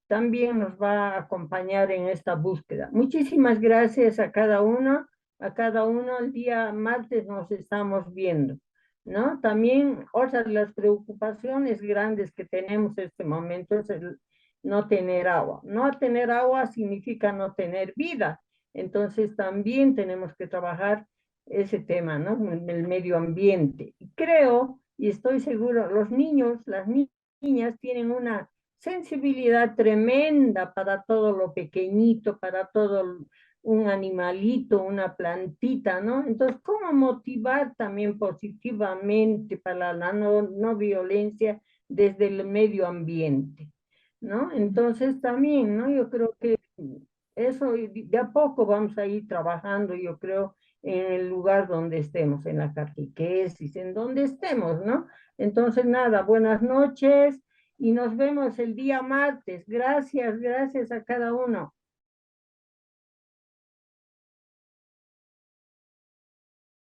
también nos va a acompañar en esta búsqueda. Muchísimas gracias a cada uno. A cada uno el día martes nos estamos viendo, ¿no? También otra de las preocupaciones grandes que tenemos en este momento es el no tener agua. No tener agua significa no tener vida. Entonces también tenemos que trabajar ese tema, ¿no? El medio ambiente. Y creo, y estoy seguro, los niños, las niñas tienen una sensibilidad tremenda para todo lo pequeñito, para todo un animalito, una plantita, ¿no? Entonces, ¿cómo motivar también positivamente para la no violencia desde el medio ambiente, ¿no? Entonces, también, ¿no? Yo creo que eso de a poco vamos a ir trabajando, yo creo, en el lugar donde estemos, en la catequesis, en donde estemos, ¿no? Entonces, nada, buenas noches y nos vemos el día martes. Gracias, gracias a cada uno.